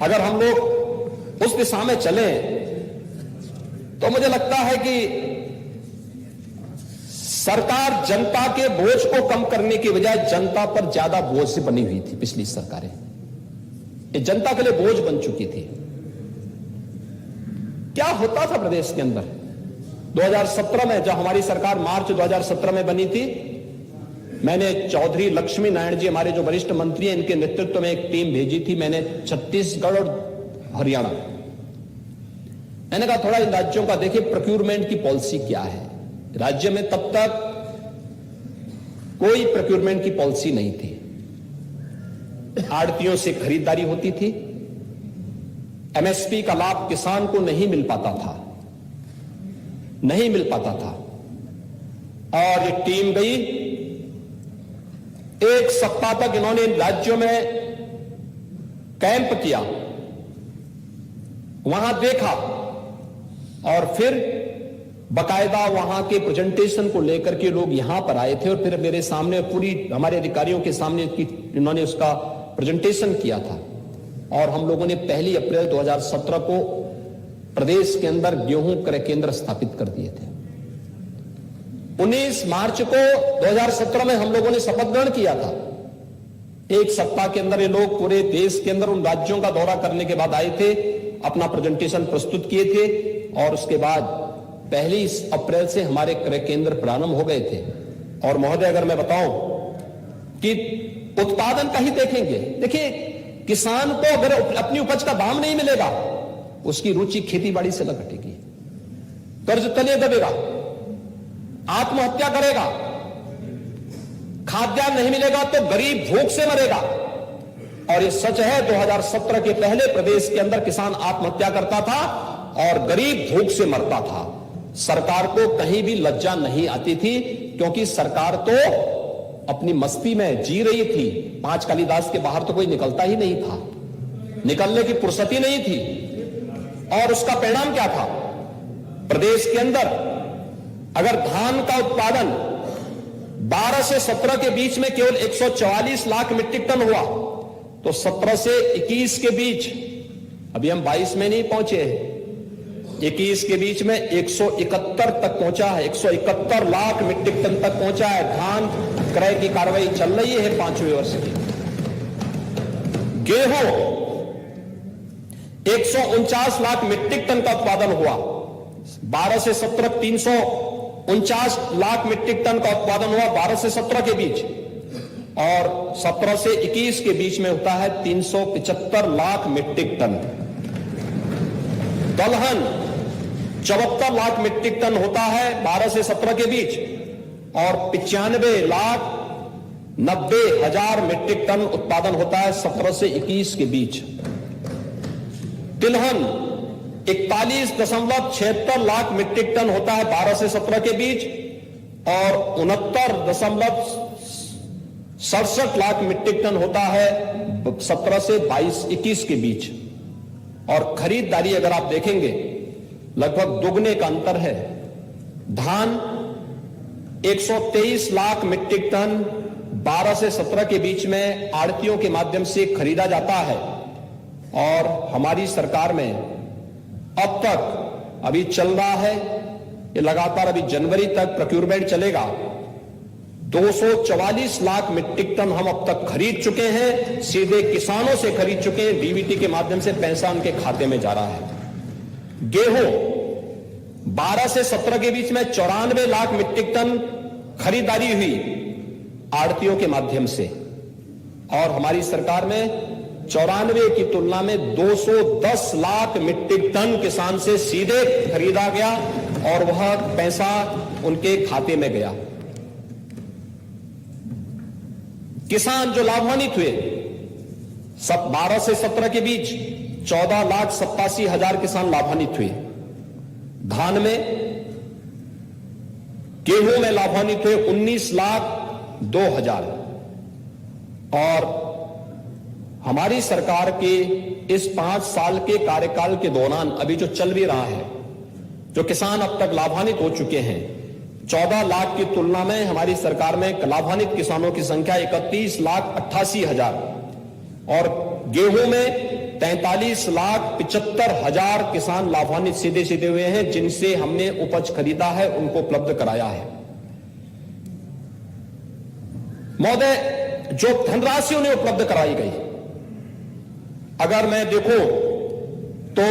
अगर हम लोग उस दिशा में चलें तो मुझे लगता है कि सरकार जनता के बोझ को कम करने की बजाय जनता पर ज्यादा बोझ से बनी हुई थी। पिछली सरकारें ये जनता के लिए बोझ बन चुकी थी। क्या होता था प्रदेश के अंदर 2017 में, जब हमारी सरकार मार्च 2017 में बनी थी, मैंने चौधरी लक्ष्मी नारायण जी, हमारे जो वरिष्ठ मंत्री हैं, इनके नेतृत्व में एक टीम भेजी थी। मैंने छत्तीसगढ़ और हरियाणा, मैंने कहा थोड़ा इन राज्यों का देखिए प्रोक्यूरमेंट की पॉलिसी क्या है। राज्य में तब तक कोई प्रोक्यूरमेंट की पॉलिसी नहीं थी। आड़तियों से खरीदारी होती थी, एमएसपी का लाभ किसान को नहीं मिल पाता था, नहीं मिल पाता था। और ये टीम गई, एक सप्ताह तक इन्होंने इन राज्यों में कैंप किया, वहां देखा, और फिर बकायदा वहां के प्रेजेंटेशन को लेकर के लोग यहां पर आए थे, और फिर मेरे सामने पूरी हमारे अधिकारियों के सामने इन्होंने उसका प्रेजेंटेशन किया था। और हम लोगों ने 1 अप्रैल 2017 को प्रदेश के अंदर गेहूं क्रय केंद्र स्थापित कर दिए थे। 19 मार्च को 2017 में हम लोगों ने शपथ ग्रहण किया था। एक सप्ताह के अंदर ये लोग पूरे देश के अंदर उन राज्यों का दौरा करने के बाद आए थे, अपना प्रेजेंटेशन प्रस्तुत किए थे, और उसके बाद 1 अप्रैल से हमारे क्रय केंद्र प्रारंभ हो गए थे। और महोदय, अगर मैं बताऊं कि उत्पादन का ही देखेंगे, देखिए किसान को अगर अपनी उपज का दाम नहीं मिलेगा, उसकी रुचि खेतीबाड़ी से न घटेगी, कर्ज तले दबेगा, आत्महत्या करेगा, खाद्यान्न नहीं मिलेगा तो गरीब भूख से मरेगा। और ये सच है, 2017 के पहले प्रदेश के अंदर किसान आत्महत्या करता था और गरीब भूख से मरता था। सरकार को कहीं भी लज्जा नहीं आती थी, क्योंकि सरकार तो अपनी मस्ती में जी रही थी। 5 कालिदास के बाहर तो कोई निकलता ही नहीं था, निकलने की फुर्सत ही नहीं थी। और उसका परिणाम क्या था? प्रदेश के अंदर अगर धान का उत्पादन 12 से 17 के बीच में केवल 144 लाख मीट्रिक टन हुआ, तो 17 से 21 के बीच, अभी हम 22 में नहीं पहुंचे हैं, 21 के बीच में 171 तक पहुंचा है, 171 लाख मीट्रिक टन तक पहुंचा है। धान क्रय की कार्रवाई चल रही है 5वें वर्ष की। गेहूं 149 लाख मीट्रिक टन का उत्पादन हुआ, 12 से 17 349 लाख मीट्रिक टन का उत्पादन हुआ 12 से 17 के बीच, और 17 से 21 के बीच में होता है 375 लाख मीट्रिक टन। दलहन 74 लाख मीट्रिक टन होता है 12 से 17 के बीच, और 95,90,000 मीट्रिक टन उत्पादन होता है 17 से 21 के बीच। तिलहन 41.76 लाख मीट्रिक टन होता है 12 से 17 के बीच, और 69.67 लाख मीट्रिक टन होता है 17 से 21 के बीच। और खरीदारी अगर आप देखेंगे लगभग दुगने का अंतर है। धान 123 लाख मीट्रिक टन 12 से 17 के बीच में आड़तियों के माध्यम से खरीदा जाता है, और हमारी सरकार में अब तक अभी चल रहा है, ये लगातार अभी जनवरी तक प्रोक्यूरमेंट चलेगा, 244 लाख मीट्रिक टन हम अब तक खरीद चुके हैं, सीधे किसानों से खरीद चुके हैं, डीबीटी के माध्यम से पैसा उनके खाते में जा रहा है। गेहूं 12 से 17 के बीच में 94 लाख मीट्रिक टन खरीदारी हुई आड़तियों के माध्यम से, और हमारी सरकार में 94 की तुलना में 210 लाख मीट्रिक टन किसान से सीधे खरीदा गया, और वह पैसा उनके खाते में गया। किसान जो लाभान्वित हुए 12 से 17 के बीच 14,87,000 किसान लाभान्वित हुए। धान में, गेहूं में लाभान्वित हुए 19,02,000, और हमारी सरकार के इस 5 साल के कार्यकाल के दौरान अभी जो चल भी रहा है, जो किसान अब तक लाभान्वित हो चुके हैं, 14 लाख की तुलना में हमारी सरकार में लाभान्वित किसानों की संख्या 31,88,000, और गेहूं में 43,75,000 किसान लाभान्वित सीधे सीधे हुए हैं, जिनसे हमने उपज खरीदा है, उनको उपलब्ध कराया है। महोदय, जो धनराशि उन्हें उपलब्ध कराई गई, अगर मैं देखूं तो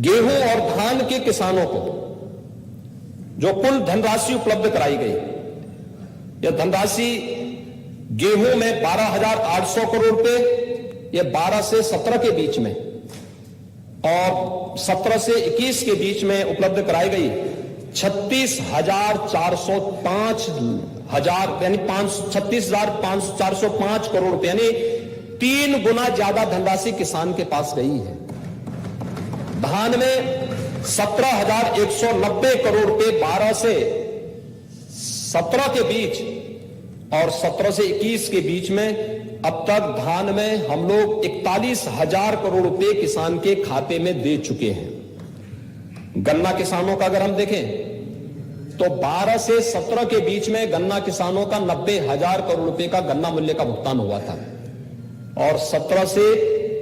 गेहूं और धान के किसानों को जो कुल धनराशि उपलब्ध कराई गई, यह धनराशि गेहूं में 12,800 करोड़ रुपए, यह 12 से 17 के बीच में, और 17 से 21 के बीच में उपलब्ध कराई गई 36,405 यानी 36,405 करोड़ रुपए, यानी 3 गुना ज्यादा धनराशि किसान के पास गई है। धान में 17,190 करोड़ रुपए 12 से 17 के बीच, और 17 से 21 के बीच में अब तक धान में हम लोग 41,000 करोड़ रुपए किसान के खाते में दे चुके हैं। गन्ना किसानों का अगर हम देखें तो 12 से 17 के बीच में गन्ना किसानों का 90,000 करोड़ रुपए का गन्ना मूल्य का भुगतान हुआ था, और 17 से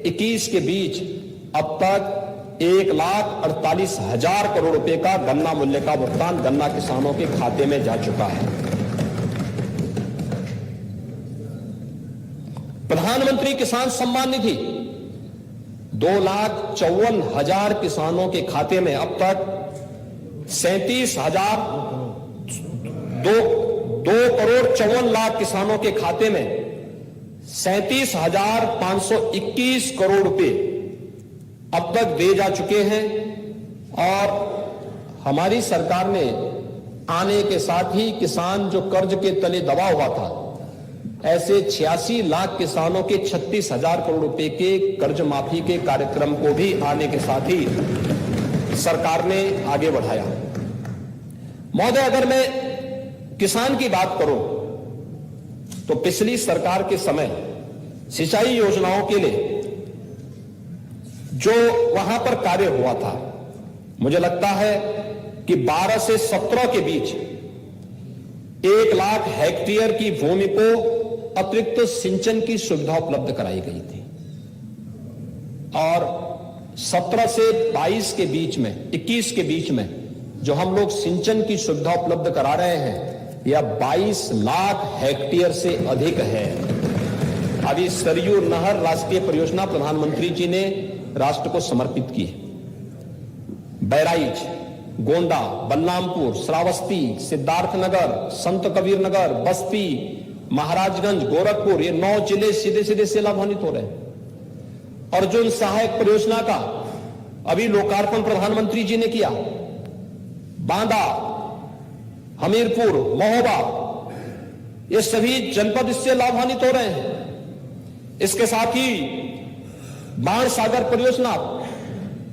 21 के बीच अब तक 1,48,000 करोड़ रुपए का गन्ना मूल्य का भुगतान गन्ना किसानों के खाते में जा चुका है। प्रधानमंत्री किसान सम्मान निधि 2,54,000 किसानों के खाते में अब तक 2,54,00,000 किसानों के खाते में 37,521 करोड़ रुपए अब तक दे जा चुके हैं, और हमारी सरकार ने आने के साथ ही किसान जो कर्ज के तले दबा हुआ था, ऐसे 86 लाख किसानों के 36,000 करोड़ रुपए के कर्ज माफी के कार्यक्रम को भी आने के साथ ही सरकार ने आगे बढ़ाया। महोदय, अगर मैं किसान की बात करूं तो पिछली सरकार के समय सिंचाई योजनाओं के लिए जो वहां पर कार्य हुआ था, मुझे लगता है कि 12 से 17 के बीच 1 लाख हेक्टेयर की भूमि को अतिरिक्त सिंचन की सुविधा उपलब्ध कराई गई थी और 17 से 22 के बीच में 21 के बीच में जो हम लोग सिंचन की सुविधा उपलब्ध करा रहे हैं यह 22 लाख हेक्टेयर से अधिक है। अभी सरयू नहर राष्ट्रीय परियोजना प्रधानमंत्री जी ने राष्ट्र को समर्पित की है। बहराइच, गोंडा, बलरामपुर, श्रावस्ती, सिद्धार्थनगर, संत कबीर नगर, बस्ती, महाराजगंज, गोरखपुर, ये 9 जिले सीधे सीधे से लाभान्वित हो रहे हैं। अर्जुन सहायक परियोजना का अभी लोकार्पण प्रधानमंत्री जी ने किया। बांदा, हमीरपुर, महोबा, ये सभी जनपद इससे लाभान्वित हो रहे हैं। इसके साथ ही बाण सागर परियोजना,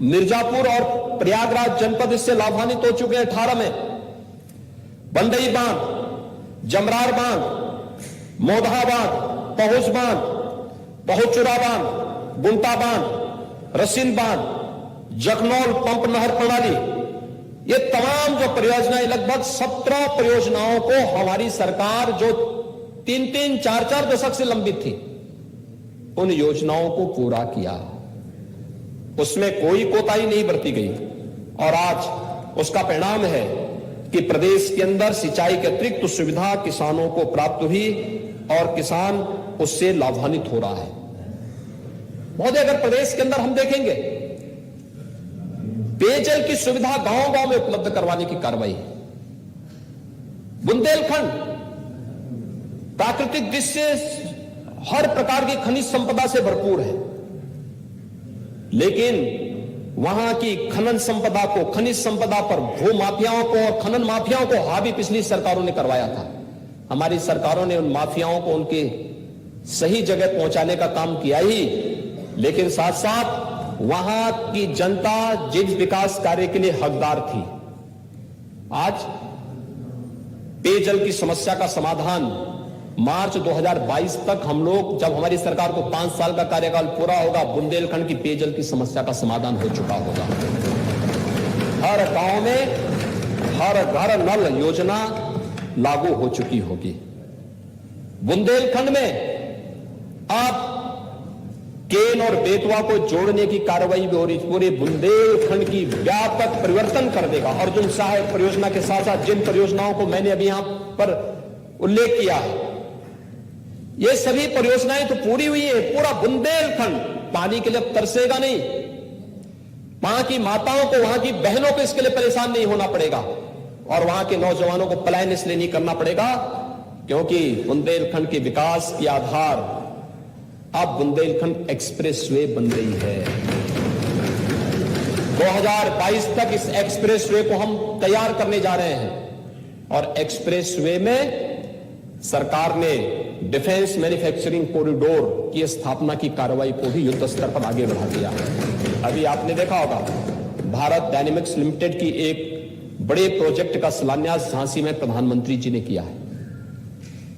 मिर्जापुर और प्रयागराज जनपद इससे लाभान्वित हो चुके हैं 18 में। बंदई बांध, जमरार बांध, मोदहा बांध, पहुंच बांध, पहुचुरा बांध, गुंटा बांध, रसिन बांध, जखनौल पंप नहर प्रणाली, ये तमाम जो परियोजनाएं, लगभग 17 परियोजनाओं को हमारी सरकार जो 3-3, 4-4 दशक से लंबित थी, उन योजनाओं को पूरा किया। उसमें कोई कोताही नहीं बरती गई और आज उसका परिणाम है कि प्रदेश के अंदर सिंचाई के अतिरिक्त सुविधा किसानों को प्राप्त हुई और किसान उससे लाभान्वित हो रहा है। महोदय, अगर प्रदेश के अंदर हम देखेंगे पेयजल की सुविधा गांव-गांव में उपलब्ध करवाने की कार्रवाई है। बुंदेलखंड प्राकृतिक दृश्य से हर प्रकार की खनिज संपदा से भरपूर है, लेकिन वहां की खनन संपदा को, खनिज संपदा पर भू माफियाओं को और खनन माफियाओं को हावी पिछली सरकारों ने करवाया था। हमारी सरकारों ने उन माफियाओं को उनके सही जगह पहुंचाने का काम किया ही, लेकिन साथ साथ वहां की जनता जिस विकास कार्य के लिए हकदार थी, आज पेयजल की समस्या का समाधान मार्च 2022 तक हम लोग, जब हमारी सरकार को 5 साल का कार्यकाल पूरा होगा, बुंदेलखंड की पेयजल की समस्या का समाधान हो चुका होगा। हर गांव में हर घर नल योजना लागू हो चुकी होगी। बुंदेलखंड में आप केन और बेतवा को जोड़ने की कार्रवाई भी हो रही, पूरे बुंदेलखंड की व्यापक परिवर्तन कर देगा। अर्जुन सहायक परियोजना के साथ साथ जिन परियोजनाओं को मैंने अभी यहां पर उल्लेख किया है, ये सभी परियोजनाएं तो पूरी हुई है। पूरा बुंदेलखंड पानी के लिए तरसेगा नहीं। वहां की माताओं को, वहां की बहनों को इसके लिए परेशान नहीं होना पड़ेगा और वहां के नौजवानों को पलायन इसलिए नहीं करना पड़ेगा क्योंकि बुंदेलखंड के विकास की आधार अब बुंदेलखंड एक्सप्रेसवे बन रही है। 2022 तक इस एक्सप्रेसवे को हम तैयार करने जा रहे हैं और एक्सप्रेसवे में सरकार ने डिफेंस मैन्युफैक्चरिंग कॉरिडोर की स्थापना की कार्रवाई को भी युद्ध स्तर पर आगे बढ़ा दिया। अभी आपने देखा होगा भारत डायनेमिक्स लिमिटेड की एक बड़े प्रोजेक्ट का शिलान्यास झांसी में प्रधानमंत्री जी ने किया है।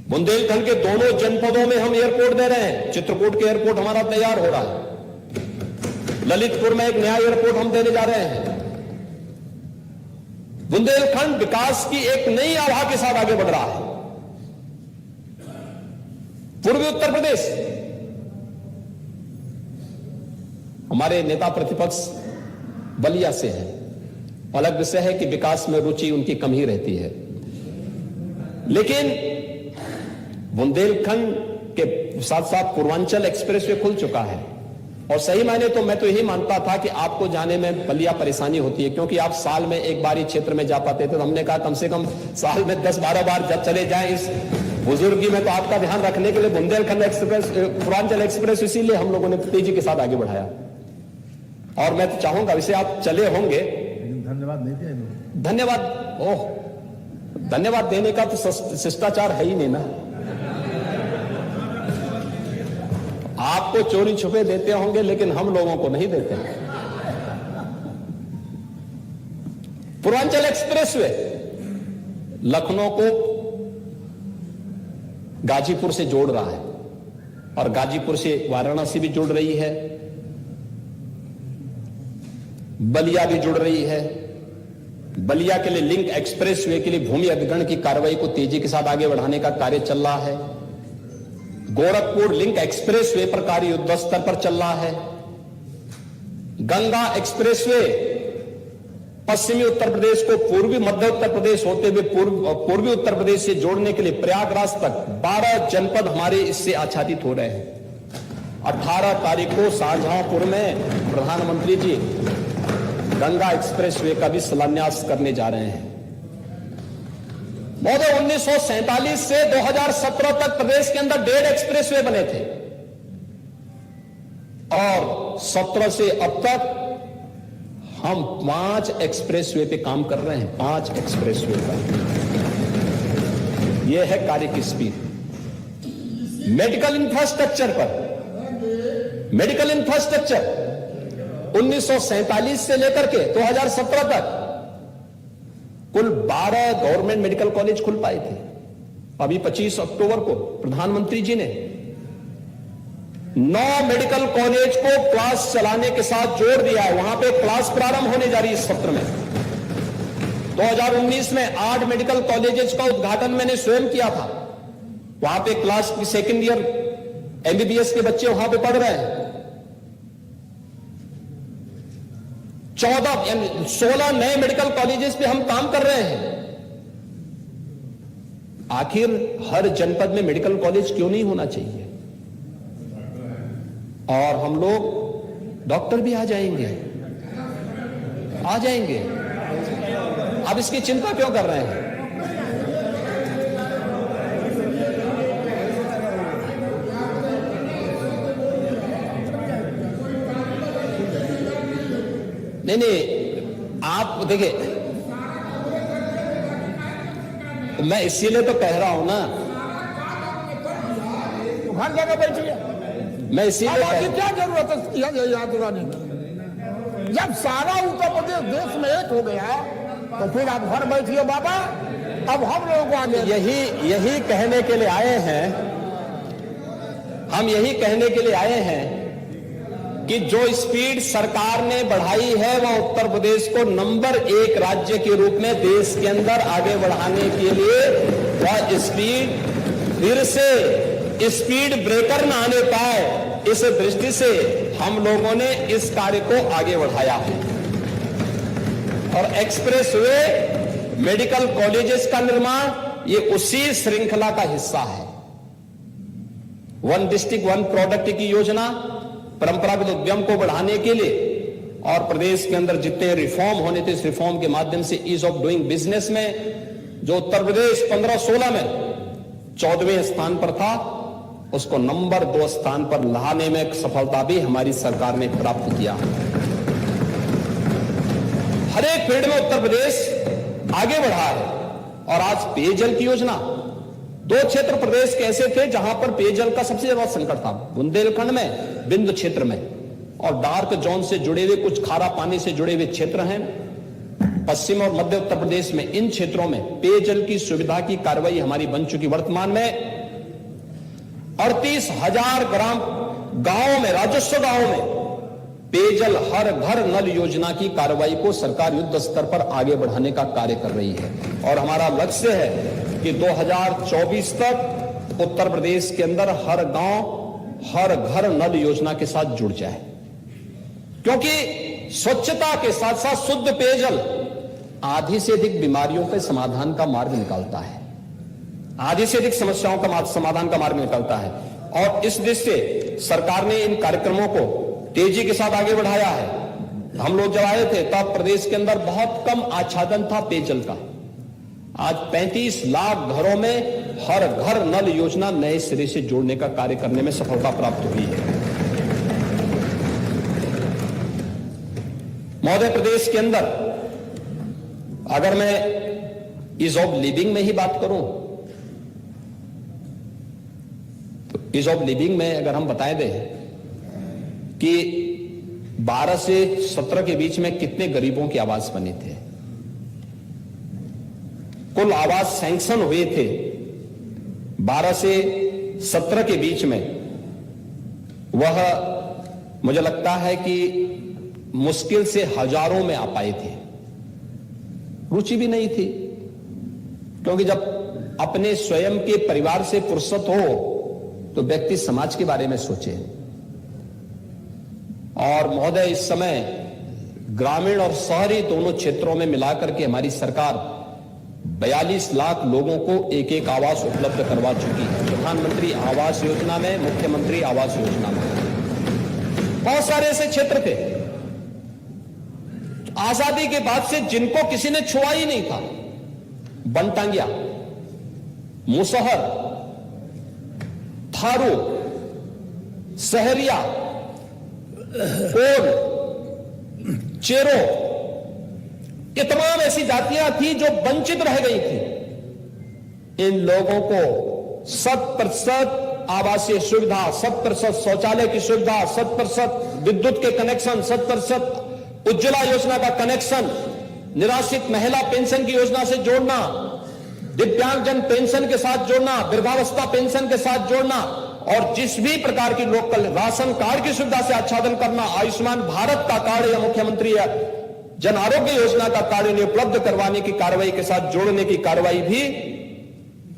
बुंदेलखंड के दोनों जनपदों में हम एयरपोर्ट दे रहे हैं। चित्रकूट के एयरपोर्ट हमारा तैयार हो रहा है, ललितपुर में एक नया एयरपोर्ट हम देने जा रहे हैं। बुंदेलखंड विकास की एक नई आभा के साथ आगे बढ़ रहा है। पूर्वी उत्तर प्रदेश, हमारे नेता प्रतिपक्ष बलिया से है, अलग विषय है कि विकास में रुचि उनकी कम ही रहती है, लेकिन बुंदेलखंड के साथ साथ पूर्वांचल एक्सप्रेसवे खुल चुका है और सही मायने तो मैं तो यही मानता था कि आपको जाने में बलिया परेशानी होती है क्योंकि आप साल में एक बार ही क्षेत्र में जा पाते थे। तो हमने कहा कम से कम साल में 10-12 बार जब चले जाएं इस बुजुर्गी में, तो आपका ध्यान रखने के लिए बुंदेलखंड एक्सप्रेस, पूर्वांचल एक्सप्रेस इसीलिए हम लोगों ने तेजी के साथ आगे बढ़ाया। और मैं तो चाहूंगा, वैसे आप चले होंगे, धन्यवाद नहीं दिया। धन्यवाद, ओह, धन्यवाद देने का तो शिष्टाचार है ही नहीं ना। आपको चोरी छुपे देते होंगे लेकिन हम लोगों को नहीं देते। पूर्वांचल एक्सप्रेसवे लखनऊ को गाजीपुर से जोड़ रहा है और गाजीपुर से वाराणसी भी जुड़ रही है, बलिया भी जुड़ रही है, बलिया के लिए लिंक एक्सप्रेसवे के लिए भूमि अधिग्रहण की कार्रवाई को तेजी के साथ आगे बढ़ाने का कार्य चल रहा है। गोरखपुर लिंक एक्सप्रेसवे पर कार्य युद्ध स्तर पर चल रहा है। गंगा एक्सप्रेसवे पश्चिमी उत्तर प्रदेश को पूर्वी मध्य उत्तर प्रदेश होते हुए पूर्वी उत्तर प्रदेश से जोड़ने के लिए प्रयागराज तक 12 जनपद हमारे इससे आच्छादित हो रहे हैं। 18 तारीख को शाहजहांपुर में प्रधानमंत्री जी गंगा एक्सप्रेसवे का भी शिलान्यास करने जा रहे हैं। महोदय, 1947 से 2017 तक प्रदेश के अंदर 1.5 एक्सप्रेसवे बने थे और 17 से अब तक हम 5 एक्सप्रेसवे पे काम कर रहे हैं। 5 एक्सप्रेसवे पर यह है कार्य की स्पीड। मेडिकल इंफ्रास्ट्रक्चर पर, मेडिकल इंफ्रास्ट्रक्चर 1947 से लेकर के 2017 तक कुल 12 गवर्नमेंट मेडिकल कॉलेज खुल पाए थे। अभी 25 अक्टूबर को प्रधानमंत्री जी ने 9 मेडिकल कॉलेज को क्लास चलाने के साथ जोड़ दिया है। वहां पे क्लास प्रारंभ होने जा रही है इस सत्र में। 2019 में 8 मेडिकल कॉलेजेस का उद्घाटन मैंने स्वयं किया था। वहां पे क्लास की सेकेंड ईयर एमबीबीएस के बच्चे वहां पे पढ़ रहे हैं। 16 नए मेडिकल कॉलेजेस पे हम काम कर रहे हैं। आखिर हर जनपद में मेडिकल कॉलेज क्यों नहीं होना चाहिए? और हम लोग डॉक्टर भी आ जाएंगे। अब इसकी चिंता क्यों कर रहे हैं? नहीं, आप देखिए, मैं इसीलिए तो कह रहा हूं ना, हर जगह बैठिए। मैं इसीलिए क्या जरूरत है याद दिलाने की? जब सारा उत्तर प्रदेश देश में एक हो गया तो फिर आप घर बैठिए बाबा। अब हम लोगों को आगे यही कहने के लिए आए हैं, हम यही कहने के लिए आए हैं कि जो स्पीड सरकार ने बढ़ाई है वह उत्तर प्रदेश को नंबर 1 राज्य के रूप में देश के अंदर आगे बढ़ाने के लिए वह स्पीड फिर से स्पीड ब्रेकर न आने पाए, इस दृष्टि से हम लोगों ने इस कार्य को आगे बढ़ाया है। और एक्सप्रेसवे, मेडिकल कॉलेजेस का निर्माण ये उसी श्रृंखला का हिस्सा है। 1 डिस्ट्रिक्ट 1 प्रोडक्ट की योजना परंपरागत उद्यम को बढ़ाने के लिए और प्रदेश के अंदर जितने रिफॉर्म होने थे, इस रिफॉर्म के माध्यम से ईज ऑफ डूइंग बिजनेस में जो उत्तर प्रदेश 15-16 में 14वें स्थान पर था, उसको नंबर 2 स्थान पर लाने में सफलता भी हमारी सरकार ने प्राप्त किया। हर एक फील्ड में उत्तर प्रदेश आगे बढ़ा है। और आज पेयजल की योजना, 2 क्षेत्र प्रदेश के ऐसे थे जहां पर पेयजल का सबसे ज्यादा संकट था, बुंदेलखंड में, बिंदु क्षेत्र में, और डार्क जोन से जुड़े हुए कुछ खारा पानी से जुड़े हुए क्षेत्र हैं पश्चिम और मध्य उत्तर प्रदेश में। इन क्षेत्रों में पेयजल की सुविधा की कार्रवाई हमारी बन चुकी। वर्तमान में 38,000 ग्राम गांवों में, राजस्व गांवों में पेयजल हर घर नल योजना की कार्रवाई को सरकार युद्ध स्तर पर आगे बढ़ाने का कार्य कर रही है। और हमारा लक्ष्य है कि 2024 तक उत्तर प्रदेश के अंदर हर गांव हर घर नल योजना के साथ जुड़ जाए, क्योंकि स्वच्छता के साथ साथ शुद्ध पेयजल आधी से अधिक बीमारियों के समाधान का मार्ग निकालता है, आधी से अधिक समस्याओं का समाधान का मार्ग निकालता है। और इस दृष्टि से सरकार ने इन कार्यक्रमों को तेजी के साथ आगे बढ़ाया है। हम लोग जब आए थे तब प्रदेश के अंदर बहुत कम आच्छादन था पेयजल का। आज 35 लाख घरों में हर घर नल योजना नए सिरे से जोड़ने का कार्य करने में सफलता प्राप्त हुई है। महोदय, प्रदेश के अंदर अगर मैं ईज ऑफ लिविंग में ही बात करूं तो ईज ऑफ लिविंग में अगर हम बताए दें कि 12 से 17 के बीच में कितने गरीबों की आवास बने थे, कुल आवास सैंक्शन हुए थे 12 से 17 के बीच में, वह मुझे लगता है कि मुश्किल से हजारों में आ पाए थे। रुचि भी नहीं थी, क्योंकि जब अपने स्वयं के परिवार से फुर्सत हो तो व्यक्ति समाज के बारे में सोचे। और महोदय, इस समय ग्रामीण और शहरी दोनों क्षेत्रों में मिलाकर के हमारी सरकार 42 लाख लोगों को एक एक आवास उपलब्ध करवा चुकी है। प्रधानमंत्री आवास योजना में, मुख्यमंत्री आवास योजना में बहुत सारे ऐसे क्षेत्र थे आजादी के बाद से जिनको किसी ने छुआ ही नहीं था। बनटांगिया, मुसहर, थारू, सहरिया, कोल, चेरो, ये तमाम ऐसी जातियां थी जो वंचित रह गई थी। इन लोगों को 100% आवासीय सुविधा, 100% शौचालय की सुविधा, 100% विद्युत के कनेक्शन, 100% उज्ज्वला योजना का कनेक्शन, निराश्रित महिला पेंशन की योजना से जोड़ना, दिव्यांगजन पेंशन के साथ जोड़ना, वृद्धावस्था पेंशन के साथ जोड़ना, और जिस भी प्रकार की लोकल राशन कार्ड की सुविधा से आच्छादन करना, आयुष्मान भारत का कार्ड या मुख्यमंत्री या जन आरोग्य योजना का कार्ड इन्हें उपलब्ध करवाने की कार्रवाई के साथ जोड़ने की कार्रवाई भी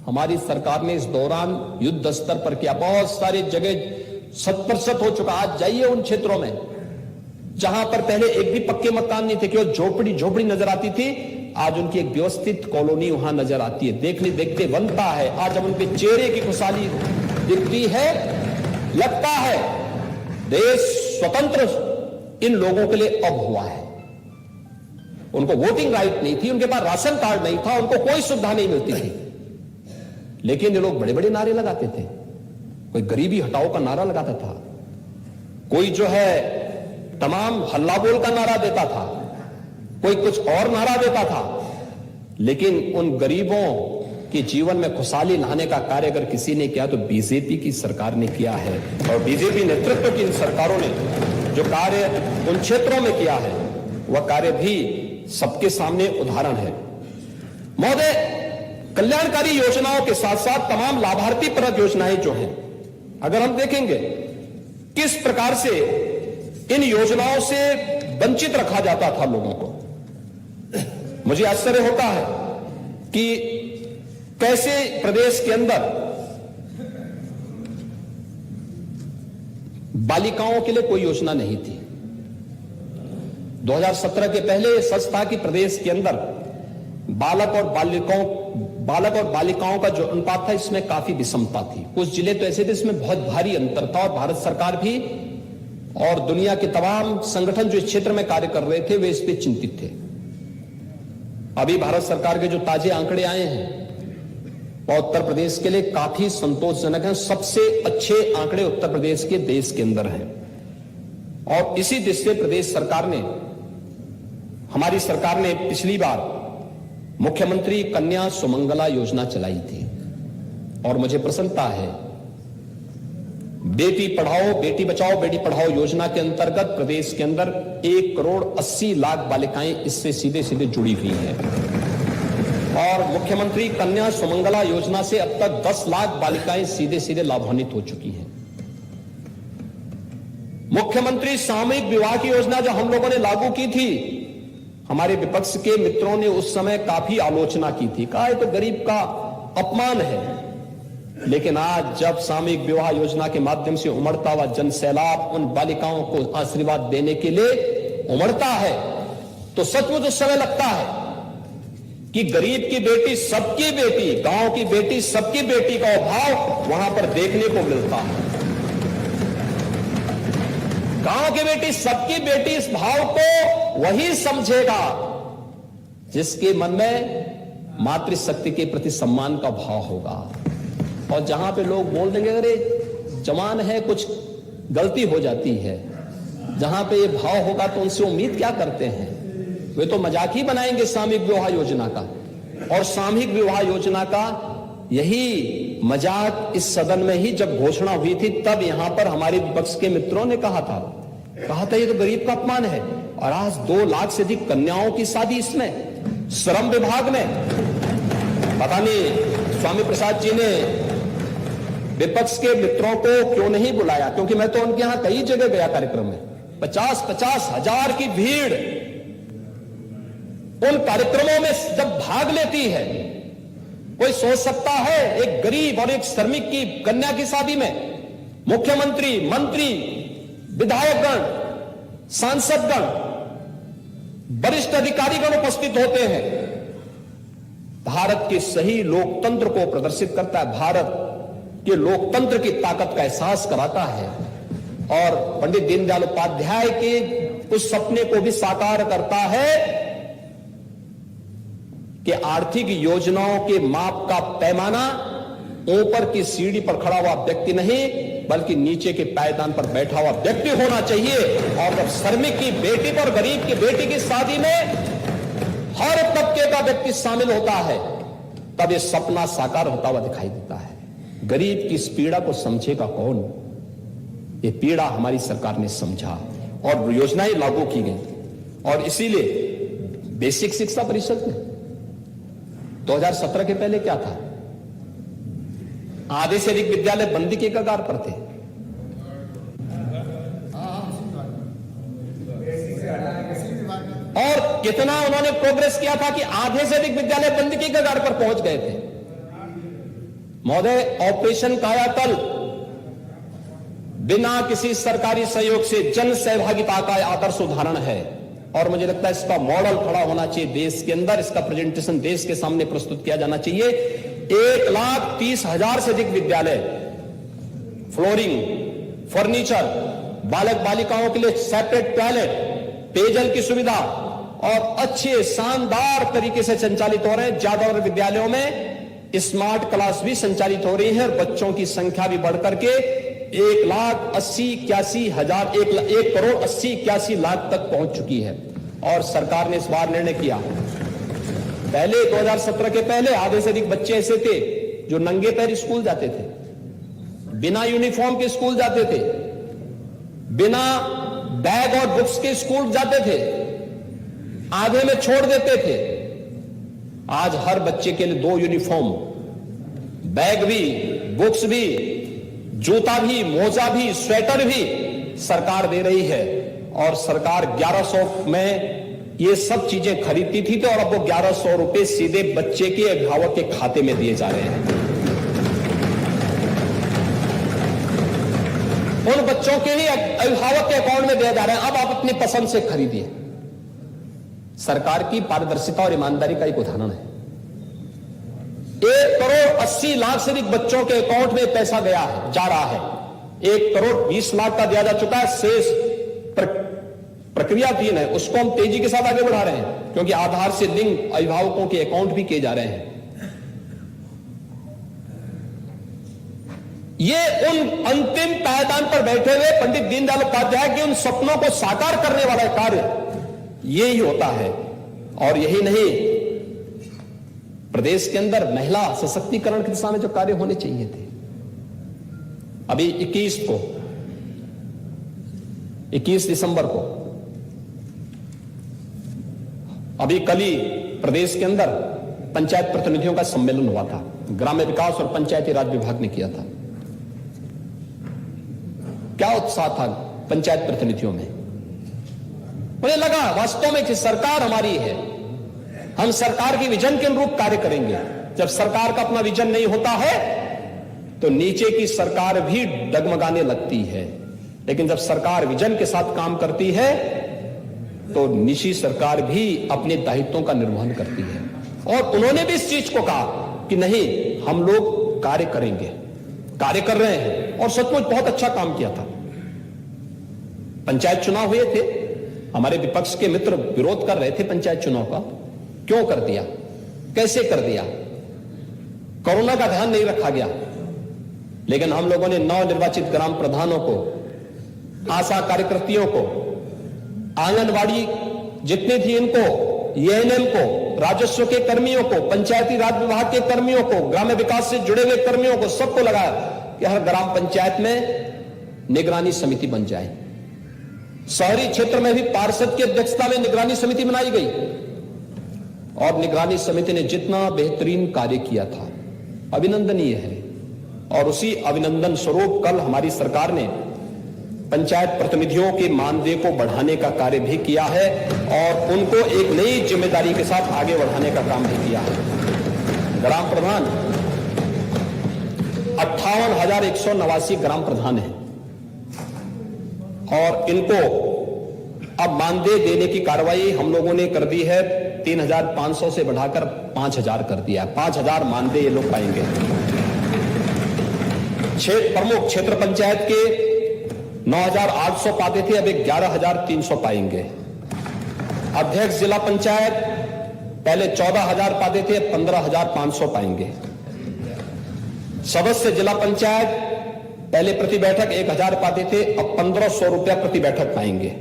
हमारी सरकार ने इस दौरान युद्ध स्तर पर किया। बहुत सारी जगह 100% हो चुका। आज जाइए उन क्षेत्रों में जहां पर पहले एक भी पक्के मकान नहीं थे, केवल झोपड़ी नजर आती थी, आज उनकी एक व्यवस्थित कॉलोनी वहां नजर आती है। देखने देखते बनता है। आज जब उनके चेहरे की खुशहाली दिखती है, लगता है देश स्वतंत्र इन लोगों के लिए अब हुआ है। उनको वोटिंग राइट नहीं थी, उनके पास राशन कार्ड नहीं था, उनको कोई सुविधा नहीं मिलती थी, लेकिन ये लोग बड़े बड़े नारे लगाते थे। कोई गरीबी हटाओ का नारा लगाता था, कोई जो है तमाम हल्ला बोल का नारा देता था, कोई कुछ और नारा देता था, लेकिन उन गरीबों के जीवन में खुशहाली लाने का कार्य अगर किसी ने किया तो बीजेपी की सरकार ने किया है। और बीजेपी नेतृत्व की इन सरकारों ने जो कार्य उन क्षेत्रों में किया है वह कार्य भी सबके सामने उदाहरण है। महोदय, कल्याणकारी योजनाओं के साथ साथ तमाम लाभार्थी परक योजनाएं जो हैं, अगर हम देखेंगे किस प्रकार से इन योजनाओं से वंचित रखा जाता था लोगों को, मुझे आश्चर्य होता है कि कैसे प्रदेश के अंदर बालिकाओं के लिए कोई योजना नहीं थी। 2017 के पहले सच था कि प्रदेश के अंदर बालक और बालिकाओं का जो अनुपात था इसमें काफी विषमता थी। कुछ जिले तो ऐसे थे इसमें बहुत भारी अंतर था, और भारत सरकार भी और दुनिया के तमाम संगठन जो इस क्षेत्र में कार्य कर रहे थे वे इस पे चिंतित थे। अभी भारत सरकार के जो ताजे आंकड़े आए हैं और उत्तर प्रदेश के लिए काफी संतोषजनक हैं। सबसे अच्छे आंकड़े उत्तर प्रदेश के देश के अंदर हैं, और इसी दृष्टि से प्रदेश सरकार ने, हमारी सरकार ने पिछली बार मुख्यमंत्री कन्या सुमंगला योजना चलाई थी, और मुझे प्रसन्नता है बेटी पढ़ाओ बेटी बचाओ बेटी पढ़ाओ योजना के अंतर्गत प्रदेश के अंदर 1,80,00,000 बालिकाएं इससे सीधे सीधे जुड़ी हुई हैं, और मुख्यमंत्री कन्या सुमंगला योजना से अब तक 10 लाख बालिकाएं सीधे सीधे लाभान्वित हो चुकी हैं। मुख्यमंत्री सामूहिक विवाह की योजना जो हम लोगों ने लागू की थी, हमारे विपक्ष के मित्रों ने उस समय काफी आलोचना की थी, कहा ये तो गरीब का अपमान है। लेकिन आज जब सामूहिक विवाह योजना के माध्यम से उमड़ता हुआ जन सैलाब उन बालिकाओं को आशीर्वाद देने के लिए उमड़ता है, तो सचमुच उस समय लगता है कि गरीब की बेटी सबकी बेटी, गांव की बेटी सबकी बेटी का भाव वहां पर देखने को मिलता है। गांव की बेटी सबकी बेटी इस भाव को वही समझेगा जिसके मन में मातृशक्ति के प्रति सम्मान का भाव होगा। और जहां पे लोग बोल देंगे अरे जवान है कुछ गलती हो जाती है, जहां पे ये भाव होगा तो उनसे उम्मीद क्या करते हैं, वे तो मजाक ही बनाएंगे सामूहिक विवाह योजना का। और सामूहिक विवाह योजना का यही मजाक इस सदन में ही जब घोषणा हुई थी तब यहां पर हमारे विपक्ष के मित्रों ने कहा था ये तो गरीब का अपमान है। और आज 2 लाख से अधिक कन्याओं की शादी इसमें श्रम विभाग में, पता नहीं स्वामी प्रसाद जी ने विपक्ष के मित्रों को क्यों नहीं बुलाया, क्योंकि मैं तो उनके यहां कई जगह गया कार्यक्रम में, 50-50 हजार की भीड़ उन कार्यक्रमों में जब भाग लेती है, कोई सोच सकता है एक गरीब और एक श्रमिक की कन्या की शादी में मुख्यमंत्री, मंत्री, विधायकगण, सांसदगण, वरिष्ठ अधिकारीगण उपस्थित होते हैं। भारत के सही लोकतंत्र को प्रदर्शित करता है, भारत के लोकतंत्र की ताकत का एहसास कराता है और पंडित दीनदयाल उपाध्याय के उस सपने को भी साकार करता है कि आर्थिक योजनाओं के माप का पैमाना ऊपर की सीढ़ी पर खड़ा हुआ व्यक्ति नहीं बल्कि नीचे के पायदान पर बैठा हुआ व्यक्ति होना चाहिए। और जब श्रमिक की बेटी पर, गरीब की बेटी की शादी में हर तबके का व्यक्ति शामिल होता है, तब यह सपना साकार होता हुआ दिखाई देता है। गरीब की इस पीड़ा को समझेगा कौन? ये पीड़ा हमारी सरकार ने समझा और योजनाएं लागू की गई। और इसीलिए बेसिक शिक्षा परिषद में 2017 के पहले क्या था? आधे से अधिक विद्यालय बंदी के कगार पर थे। और कितना उन्होंने प्रोग्रेस किया था कि आधे से अधिक विद्यालय बंदी के कगार पर पहुंच गए थे। महोदय, ऑपरेशन कायाकल्प बिना किसी सरकारी सहयोग से जन सहभागिता का आदर्श उदाहरण है और मुझे लगता है इसका मॉडल खड़ा होना चाहिए देश के अंदर, इसका प्रेजेंटेशन देश के सामने प्रस्तुत किया जाना चाहिए। 1,30,000 से अधिक विद्यालय, फ्लोरिंग, फर्नीचर, बालक बालिकाओं के लिए सेपरेट टॉयलेट, पेयजल की सुविधा और अच्छे शानदार तरीके से संचालित हो रहे हैं। ज्यादातर विद्यालयों में स्मार्ट क्लास भी संचालित हो रही है और बच्चों की संख्या भी बढ़कर के 1,80,81,000 तक पहुंच चुकी है। और सरकार ने इस बार निर्णय किया, पहले 2017 के पहले आधे से अधिक बच्चे ऐसे थे जो नंगे पैर स्कूल जाते थे, बिना यूनिफॉर्म के स्कूल जाते थे, बिना बैग और बुक्स के स्कूल जाते थे, आधे में छोड़ देते थे। आज हर बच्चे के लिए 2 यूनिफॉर्म, बैग भी, बुक्स भी, जूता भी, मोजा भी, स्वेटर भी सरकार दे रही है। और सरकार 1100 में ये सब चीजें खरीदती थी तो और अब वो 1100 रुपए सीधे बच्चे के अभिभावक के खाते में दिए जा रहे हैं। उन बच्चों के ही अभिभावक के अकाउंट में दिए जा रहे हैं। अब आप अपनी पसंद से खरीदिए। सरकार की पारदर्शिता और ईमानदारी का एक उदाहरण है। 1,80,00,000 से अधिक बच्चों के अकाउंट में पैसा गया है, जा रहा है। 1,20,00,000 का दिया जा चुका है। शेष प्रक्रिया 3 है, उसको हम तेजी के साथ आगे बढ़ा रहे हैं क्योंकि आधार से लिंक अभिभावकों के अकाउंट भी किए जा रहे हैं। ये उन अंतिम पायदान पर बैठे हुए पंडित दीनदयाल उपाध्याय के उन सपनों को साकार करने वाला कार्य यही होता है। और यही नहीं, प्रदेश के अंदर महिला सशक्तिकरण की दिशा में जो कार्य होने चाहिए थे, अभी 21 दिसंबर को अभी कल ही प्रदेश के अंदर पंचायत प्रतिनिधियों का सम्मेलन हुआ था, ग्राम्य विकास और पंचायती राज विभाग ने किया था। क्या उत्साह था पंचायत प्रतिनिधियों में। मुझे लगा वास्तव में कि सरकार हमारी है, हम सरकार की विजन के अनुरूप कार्य करेंगे। जब सरकार का अपना विजन नहीं होता है तो नीचे की सरकार भी डगमगाने लगती है, लेकिन जब सरकार विजन के साथ काम करती है तो निजी सरकार भी अपने दायित्वों का निर्वहन करती है। और उन्होंने भी इस चीज को कहा कि नहीं, हम लोग कार्य करेंगे, कार्य कर रहे हैं और सचमुच बहुत अच्छा काम किया था। पंचायत चुनाव हुए थे, हमारे विपक्ष के मित्र विरोध कर रहे थे पंचायत चुनाव का। क्यों कर दिया, कैसे कर दिया? कोरोना का ध्यान नहीं रखा गया, लेकिन हम लोगों ने नवनिर्वाचित ग्राम प्रधानों को, आशा कार्यकर्तियों को, आंगनवाड़ी जितने थी इनको, एएनएम को, राजस्व के कर्मियों को, पंचायती राज विभाग के कर्मियों को, ग्राम्य विकास से जुड़े हुए कर्मियों को, सबको लगाया कि हर ग्राम पंचायत में निगरानी समिति बन जाए। शहरी क्षेत्र में भी पार्षद की अध्यक्षता में निगरानी समिति बनाई गई और निगरानी समिति ने जितना बेहतरीन कार्य किया था, अभिनंदनीय है। और उसी अभिनंदन स्वरूप कल हमारी सरकार ने पंचायत प्रतिनिधियों के मानदेय को बढ़ाने का कार्य भी किया है और उनको एक नई जिम्मेदारी के साथ आगे बढ़ाने का काम भी किया है। ग्राम प्रधान 58,189 ग्राम प्रधान हैं और इनको अब मानदेय देने की कार्रवाई हम लोगों ने कर दी है। 3,500 से बढ़ाकर 5,000 कर दिया। 5,000 मानदेय ये लोग पाएंगे। प्रमुख क्षेत्र पंचायत के 9,800 पाते थे, अब 11,300 पाएंगे। अध्यक्ष जिला पंचायत पहले 14,000 पाते थे, 15,500 पाएंगे। सदस्य जिला पंचायत पहले प्रति बैठक 1,000 पाते थे, अब 1,500 रुपया प्रति बैठक पाएंगे।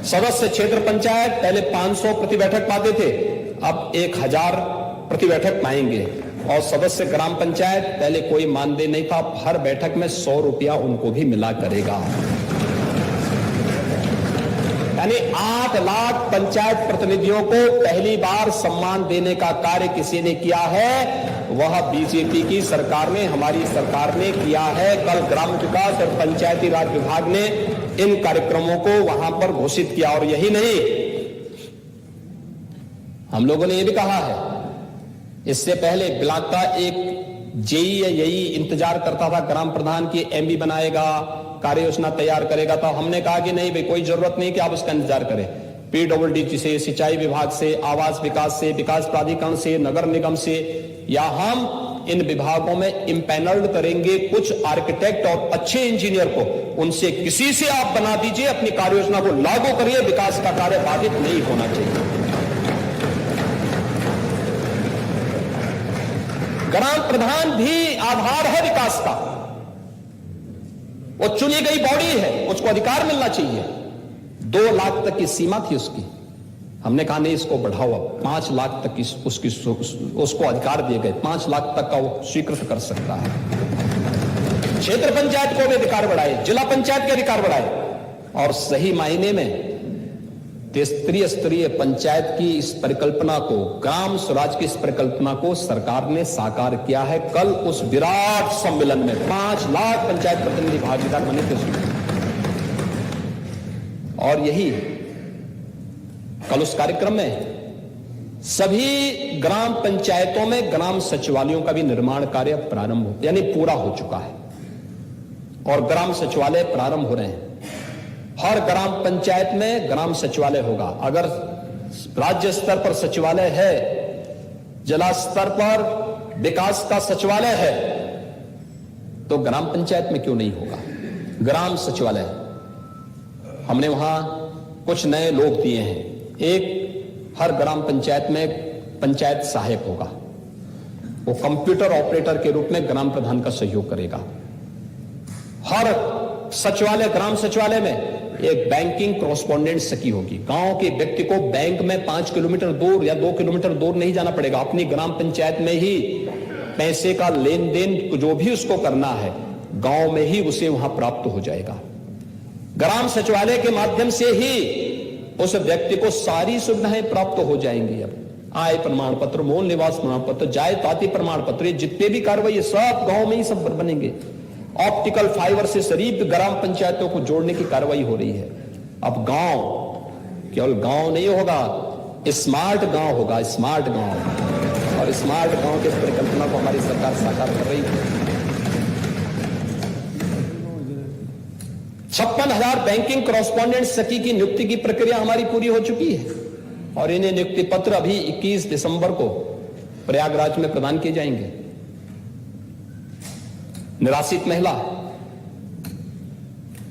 सदस्य क्षेत्र पंचायत पहले 500 प्रति बैठक पाते थे, अब 1,000 प्रति बैठक पाएंगे। और सदस्य ग्राम पंचायत पहले कोई मानदेय नहीं था, हर बैठक में 100 रुपया उनको भी मिला करेगा। यानी 8 लाख पंचायत प्रतिनिधियों को पहली बार सम्मान देने का कार्य किसी ने किया है, वह बीजेपी की सरकार ने, हमारी सरकार ने किया है। कल ग्राम विकास और पंचायती राज विभाग ने इन कार्यक्रमों को वहां पर घोषित किया। और यही नहीं, हम लोगों ने यह भी कहा है, इससे पहले ब्लॉक का एक जेई या यही इंतजार करता था ग्राम प्रधान की एमबी बनाएगा, कार्य योजना तैयार करेगा, तो हमने कहा कि नहीं भाई, कोई जरूरत नहीं कि आप उसका इंतजार करें। पीडब्ल्यूडी से, सिंचाई विभाग से, आवास विकास से, विकास प्राधिकरण से, नगर निगम से, या हम इन विभागों में इंपैनल्ड करेंगे कुछ आर्किटेक्ट और अच्छे इंजीनियर को, उनसे किसी से आप बना दीजिए, अपनी कार्य योजना को लागू करिए, विकास का कार्य बाधित नहीं होना चाहिए। ग्राम प्रधान भी आधार है विकास का, वो चुनी गई बॉडी है, उसको अधिकार मिलना चाहिए। 2 लाख तक की सीमा थी उसकी, हमने कहा नहीं, इसको बढ़ाओ, 5 लाख तक उसको अधिकार दिए गए। 5 लाख तक का वो स्वीकृत कर सकता है। क्षेत्र पंचायत को भी अधिकार बढ़ाए, जिला पंचायत के अधिकार बढ़ाए, और सही मायने में स्तरीय पंचायत की इस परिकल्पना को, ग्राम स्वराज की इस परिकल्पना को सरकार ने साकार किया है। कल उस विराट सम्मेलन में 5 लाख पंचायत प्रतिनिधि भागीदार बने थे उसमें। और यही कल उस कार्यक्रम में सभी ग्राम पंचायतों में ग्राम सचिवालयों का भी निर्माण कार्य प्रारंभ हो, यानी पूरा हो चुका है, और ग्राम सचिवालय प्रारंभ हो रहे हैं। हर ग्राम पंचायत में ग्राम सचिवालय होगा। अगर राज्य स्तर पर सचिवालय है, जिला स्तर पर विकास का सचिवालय है, तो ग्राम पंचायत में क्यों नहीं होगा ग्राम सचिवालय? हमने वहां कुछ नए लोग दिए हैं। एक, हर ग्राम पंचायत में पंचायत सहायक होगा, वो कंप्यूटर ऑपरेटर के रूप में ग्राम प्रधान का सहयोग करेगा। हर सचिवालय, ग्राम सचिवालय में एक बैंकिंग कॉरेस्पॉन्डेंट सखी होगी। गांव के व्यक्ति को बैंक में 5 किलोमीटर दूर या 2 किलोमीटर दूर नहीं जाना पड़ेगा, अपनी ग्राम पंचायत में ही पैसे का लेन देन जो भी उसको करना है, गांव में ही उसे वहां प्राप्त हो जाएगा। ग्राम सचिवालय के माध्यम से ही उस व्यक्ति को सारी सुविधाएं प्राप्त हो जाएंगी। अब आय प्रमाण पत्र, मूल निवास प्रमाण पत्र, जायदादी प्रमाण पत्र, जितने भी कार्रवाई सब गांव में ही सब बनेंगे। ऑप्टिकल फाइबर से शरीफ ग्राम पंचायतों को जोड़ने की कार्रवाई हो रही है। अब गांव केवल गांव नहीं होगा, स्मार्ट गांव होगा, स्मार्ट गांव। और स्मार्ट गांव की परिकल्पना को हमारी सरकार साकार कर रही है। 56,000 बैंकिंग कॉरेस्पॉन्डेंट सखी की नियुक्ति की प्रक्रिया हमारी पूरी हो चुकी है, और इन्हें नियुक्ति पत्र अभी 21 दिसंबर को प्रयागराज में प्रदान किए जाएंगे। निराश्रित महिला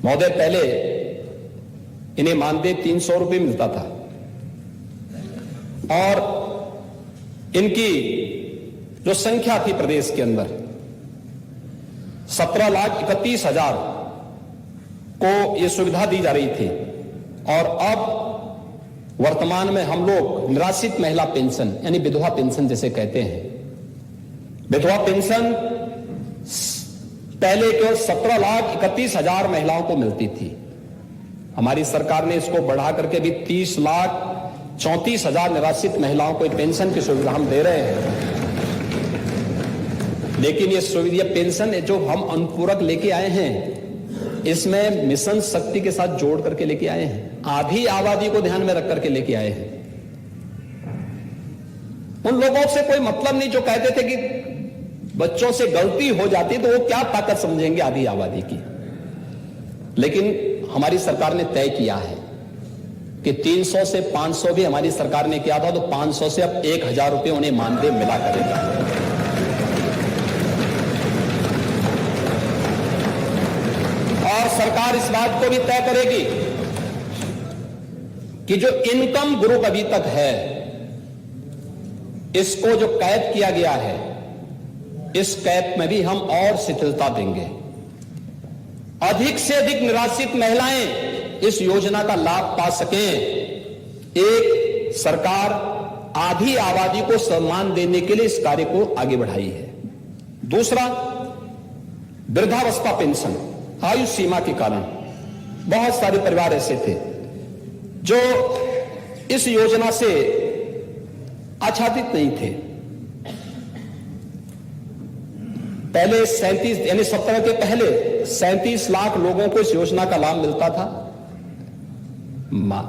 महोदय, पहले इन्हें मानदेय 300 रुपये मिलता था, और इनकी जो संख्या थी प्रदेश के अंदर 17,31,000 को यह सुविधा दी जा रही थी। और अब वर्तमान में हम लोग निराश्रित महिला पेंशन, यानी विधवा पेंशन जिसे कहते हैं, विधवा पेंशन पहले केवल 17,31,000 महिलाओं को मिलती थी। हमारी सरकार ने इसको बढ़ा करके भी 30,34,000 निराश्रित महिलाओं को पेंशन की सुविधा हम दे रहे हैं। लेकिन ये सुविधा, पेंशन जो हम अनुपूरक लेके आए हैं, इसमें मिशन शक्ति के साथ जोड़ करके लेके आए हैं, आधी आबादी को ध्यान में रख करके लेके आए हैं। उन लोगों से कोई मतलब नहीं जो कहते थे कि बच्चों से गलती हो जाती तो वो क्या ताकत समझेंगे आधी आबादी की। लेकिन हमारी सरकार ने तय किया है कि 300 से 500 भी हमारी सरकार ने किया था, तो 500 से अब 1000 रुपये उन्हें मानदेय मिला करेगा। और सरकार इस बात को भी तय करेगी कि जो इनकम ग्रुप अभी तक है, इसको जो कैद किया गया है, इस कैद में भी हम और शिथिलता देंगे। अधिक से अधिक निराश्रित महिलाएं इस योजना का लाभ पा सकें। एक सरकार आधी आबादी को सम्मान देने के लिए इस कार्य को आगे बढ़ाई है। दूसरा, वृद्धावस्था पेंशन। आयु सीमा के कारण बहुत सारे परिवार ऐसे थे जो इस योजना से आच्छादित नहीं थे। पहले 37 यानी 17 के पहले 37 लाख लोगों को इस योजना का लाभ मिलता था।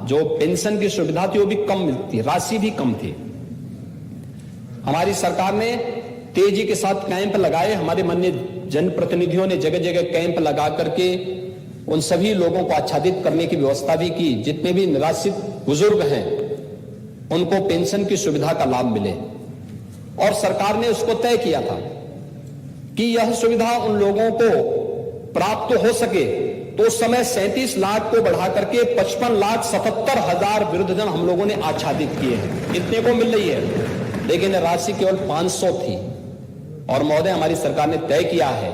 जो पेंशन की सुविधा थी वो भी कम मिलती, राशि भी कम थी। हमारी सरकार ने तेजी के साथ कैंप लगाए। हमारे माननीय जनप्रतिनिधियों ने जगह जगह कैंप लगा करके उन सभी लोगों को आच्छादित करने की व्यवस्था भी की। जितने भी निराश्रित बुजुर्ग हैं उनको पेंशन की सुविधा का लाभ मिले। और सरकार ने उसको तय किया था कि यह सुविधा उन लोगों को प्राप्त हो सके, तो उस समय 37 लाख को बढ़ा करके 55,77,000 वृद्धजन हम लोगों ने आच्छादित किए हैं। इतने को मिल रही है, लेकिन राशि केवल 500 थी। और महोदय, हमारी सरकार ने तय किया है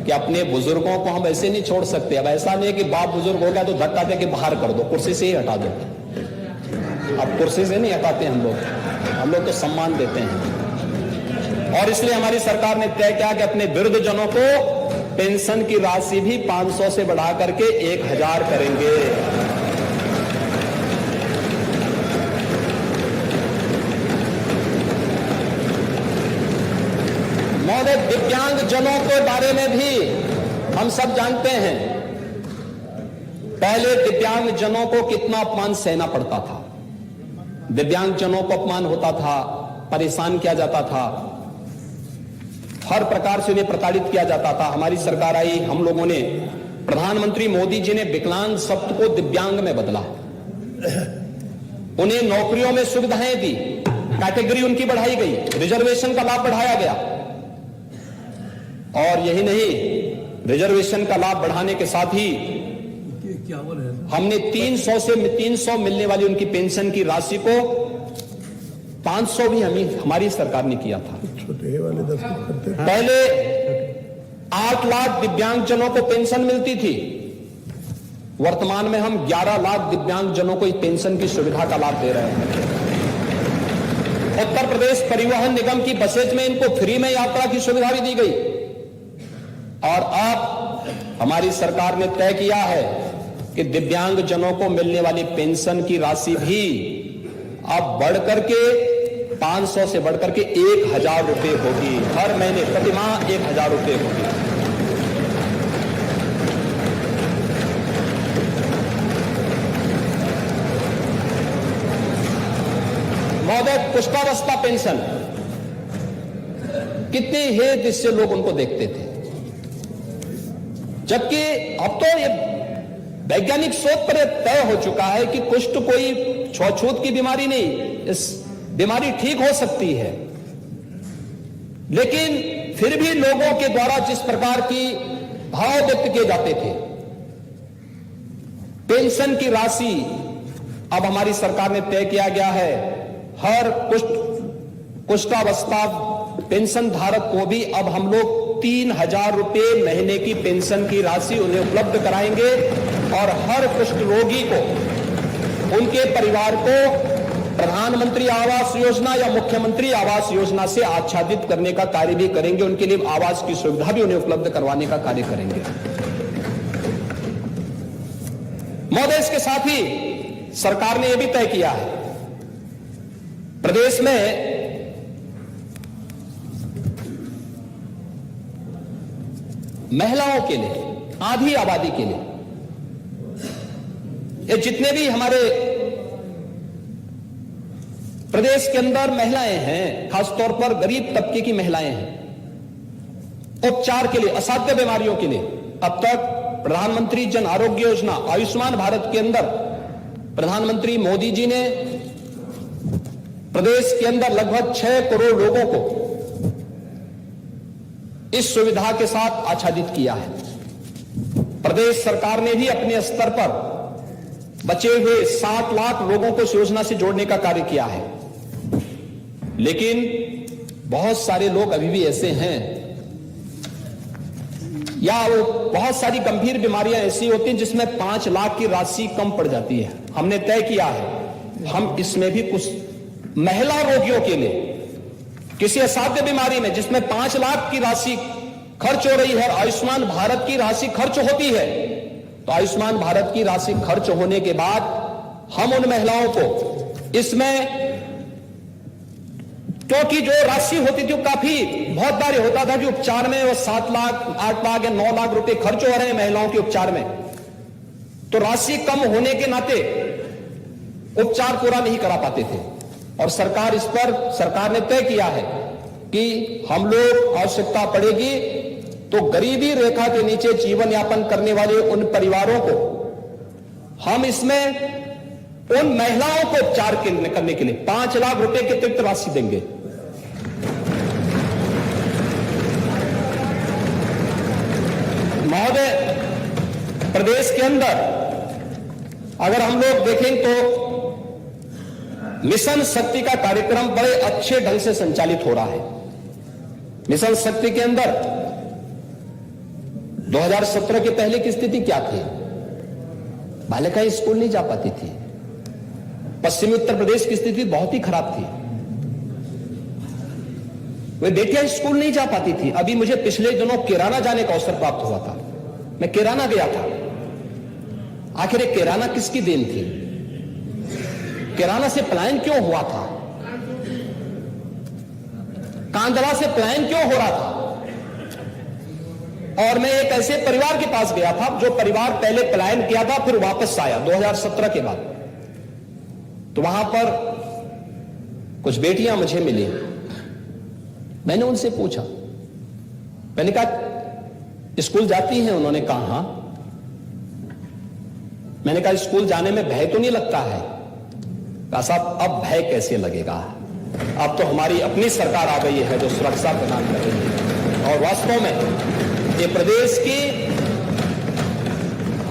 कि अपने बुजुर्गों को हम ऐसे नहीं छोड़ सकते। अब ऐसा नहीं है कि बाप बुजुर्ग हो गया तो धक्का दे के बाहर कर दो, कुर्सी से ही हटा दो। अब कुर्सी से नहीं हटाते हम लोग तो सम्मान देते हैं। और इसलिए हमारी सरकार ने तय किया कि अपने वृद्धजनों को पेंशन की राशि भी 500 से बढ़ा करके 1000 करेंगे। महोदय, दिव्यांग जनों के बारे में भी हम सब जानते हैं। पहले दिव्यांग जनों को कितना अपमान सहना पड़ता था। दिव्यांग जनों को अपमान होता था, परेशान किया जाता था, हर प्रकार से उन्हें प्रताड़ित किया जाता था। हमारी सरकार आई, हम लोगों ने, प्रधानमंत्री मोदी जी ने विकलांग शब्द को दिव्यांग में बदला, उन्हें नौकरियों में सुविधाएं दी, कैटेगरी उनकी बढ़ाई गई, रिजर्वेशन का लाभ बढ़ाया गया। और यही नहीं, रिजर्वेशन का लाभ बढ़ाने के साथ ही हमने 300 मिलने वाली उनकी पेंशन की राशि को 500 भी हमारी सरकार ने किया था। पहले 8 लाख दिव्यांगजनों को पेंशन मिलती थी, वर्तमान में हम 11 लाख दिव्यांगजनों को इस पेंशन की सुविधा का लाभ दे रहे हैं। उत्तर प्रदेश परिवहन निगम की बसेज में इनको फ्री में यात्रा की सुविधा भी दी गई। और अब हमारी सरकार ने तय किया है कि दिव्यांगजनों को मिलने वाली पेंशन की राशि भी अब बढ़कर के 500 से बढ़कर के 1000 रुपये होगी। हर महीने प्रतिमाह 1000 रुपये होगी। महोदय, पुष्टावस्था पेंशन कितने हेत इससे लोग उनको देखते थे, जबकि अब तो ये वैज्ञानिक शोध पर तय हो चुका है कि कुष्ठ कोई छूत की बीमारी नहीं, इस बीमारी ठीक हो सकती है। लेकिन फिर भी लोगों के द्वारा जिस प्रकार की भाव व्यक्त किए जाते थे, पेंशन की राशि अब हमारी सरकार ने तय किया गया है, हर कुष्ठावस्था पेंशन धारक को भी अब हम लोग 3000 रुपये महीने की पेंशन की राशि उन्हें उपलब्ध कराएंगे। और हर कुष्ठ रोगी को, उनके परिवार को प्रधानमंत्री आवास योजना या मुख्यमंत्री आवास योजना से आच्छादित करने का कार्य भी करेंगे। उनके लिए आवास की सुविधा भी उन्हें उपलब्ध करवाने का कार्य करेंगे। महोदय, इसके साथ ही सरकार ने यह भी तय किया है, प्रदेश में महिलाओं के लिए आधी आबादी के लिए। ये जितने भी हमारे प्रदेश के अंदर महिलाएं हैं, खासतौर पर गरीब तबके की महिलाएं हैं, उपचार के लिए, असाध्य बीमारियों के लिए अब तक प्रधानमंत्री जन आरोग्य योजना आयुष्मान भारत के अंदर प्रधानमंत्री मोदी जी ने प्रदेश के अंदर लगभग 6 करोड़ लोगों को इस सुविधा के साथ आच्छादित किया है। प्रदेश सरकार ने भी अपने स्तर पर बचे हुए 7 लाख लोगों को इस योजना से जोड़ने का कार्य किया है। लेकिन बहुत सारे लोग अभी भी ऐसे हैं, या वो बहुत सारी गंभीर बीमारियां ऐसी होती हैं जिसमें 5 लाख की राशि कम पड़ जाती है। हमने तय किया है हम इसमें भी कुछ महिला रोगियों के लिए, किसी असाध्य बीमारी में जिसमें 5 लाख की राशि खर्च हो रही है, आयुष्मान भारत की राशि खर्च होती है, तो आयुष्मान भारत की राशि खर्च होने के बाद हम उन महिलाओं को इसमें, क्योंकि जो राशि होती थी वो काफी बहुत बार होता था कि उपचार में वो 7 लाख 8 लाख या 9 लाख रुपए खर्च हो रहे हैं महिलाओं के उपचार में, तो राशि कम होने के नाते उपचार पूरा नहीं करा पाते थे। और सरकार इस पर, सरकार ने तय किया है कि हम लोग आवश्यकता पड़ेगी तो गरीबी रेखा के नीचे जीवन यापन करने वाले उन परिवारों को हम इसमें उन महिलाओं को उपचार करने के लिए 5 लाख रुपए की अतिरिक्त राशि देंगे। महोदय, प्रदेश के अंदर अगर हम लोग देखें तो मिशन शक्ति का कार्यक्रम बड़े अच्छे ढंग से संचालित हो रहा है। मिशन शक्ति के अंदर 2017 के पहले की स्थिति क्या थी? बालिकाएं स्कूल नहीं जा पाती थी। पश्चिमी उत्तर प्रदेश की स्थिति बहुत ही खराब थी, वे बेटियां स्कूल नहीं जा पाती थी। अभी मुझे पिछले दिनों किराना जाने का अवसर प्राप्त हुआ था, मैं किराना गया था। आखिर किराना किसकी देन थी? किराना से पलायन क्यों हुआ था? कांदला से पलायन क्यों हो रहा था? और मैं एक ऐसे परिवार के पास गया था जो परिवार पहले पलायन किया था फिर वापस आया 2017 के बाद। तो वहां पर कुछ बेटियां मुझे मिली, मैंने उनसे पूछा, मैंने कहा स्कूल जाती हैं? उन्होंने कहा हां। मैंने कहा स्कूल जाने में भय तो नहीं लगता है? कहा साहब अब भय कैसे लगेगा, अब तो हमारी अपनी सरकार आ गई है जो सुरक्षा प्रदान कर रही है। और वास्तव में ये प्रदेश की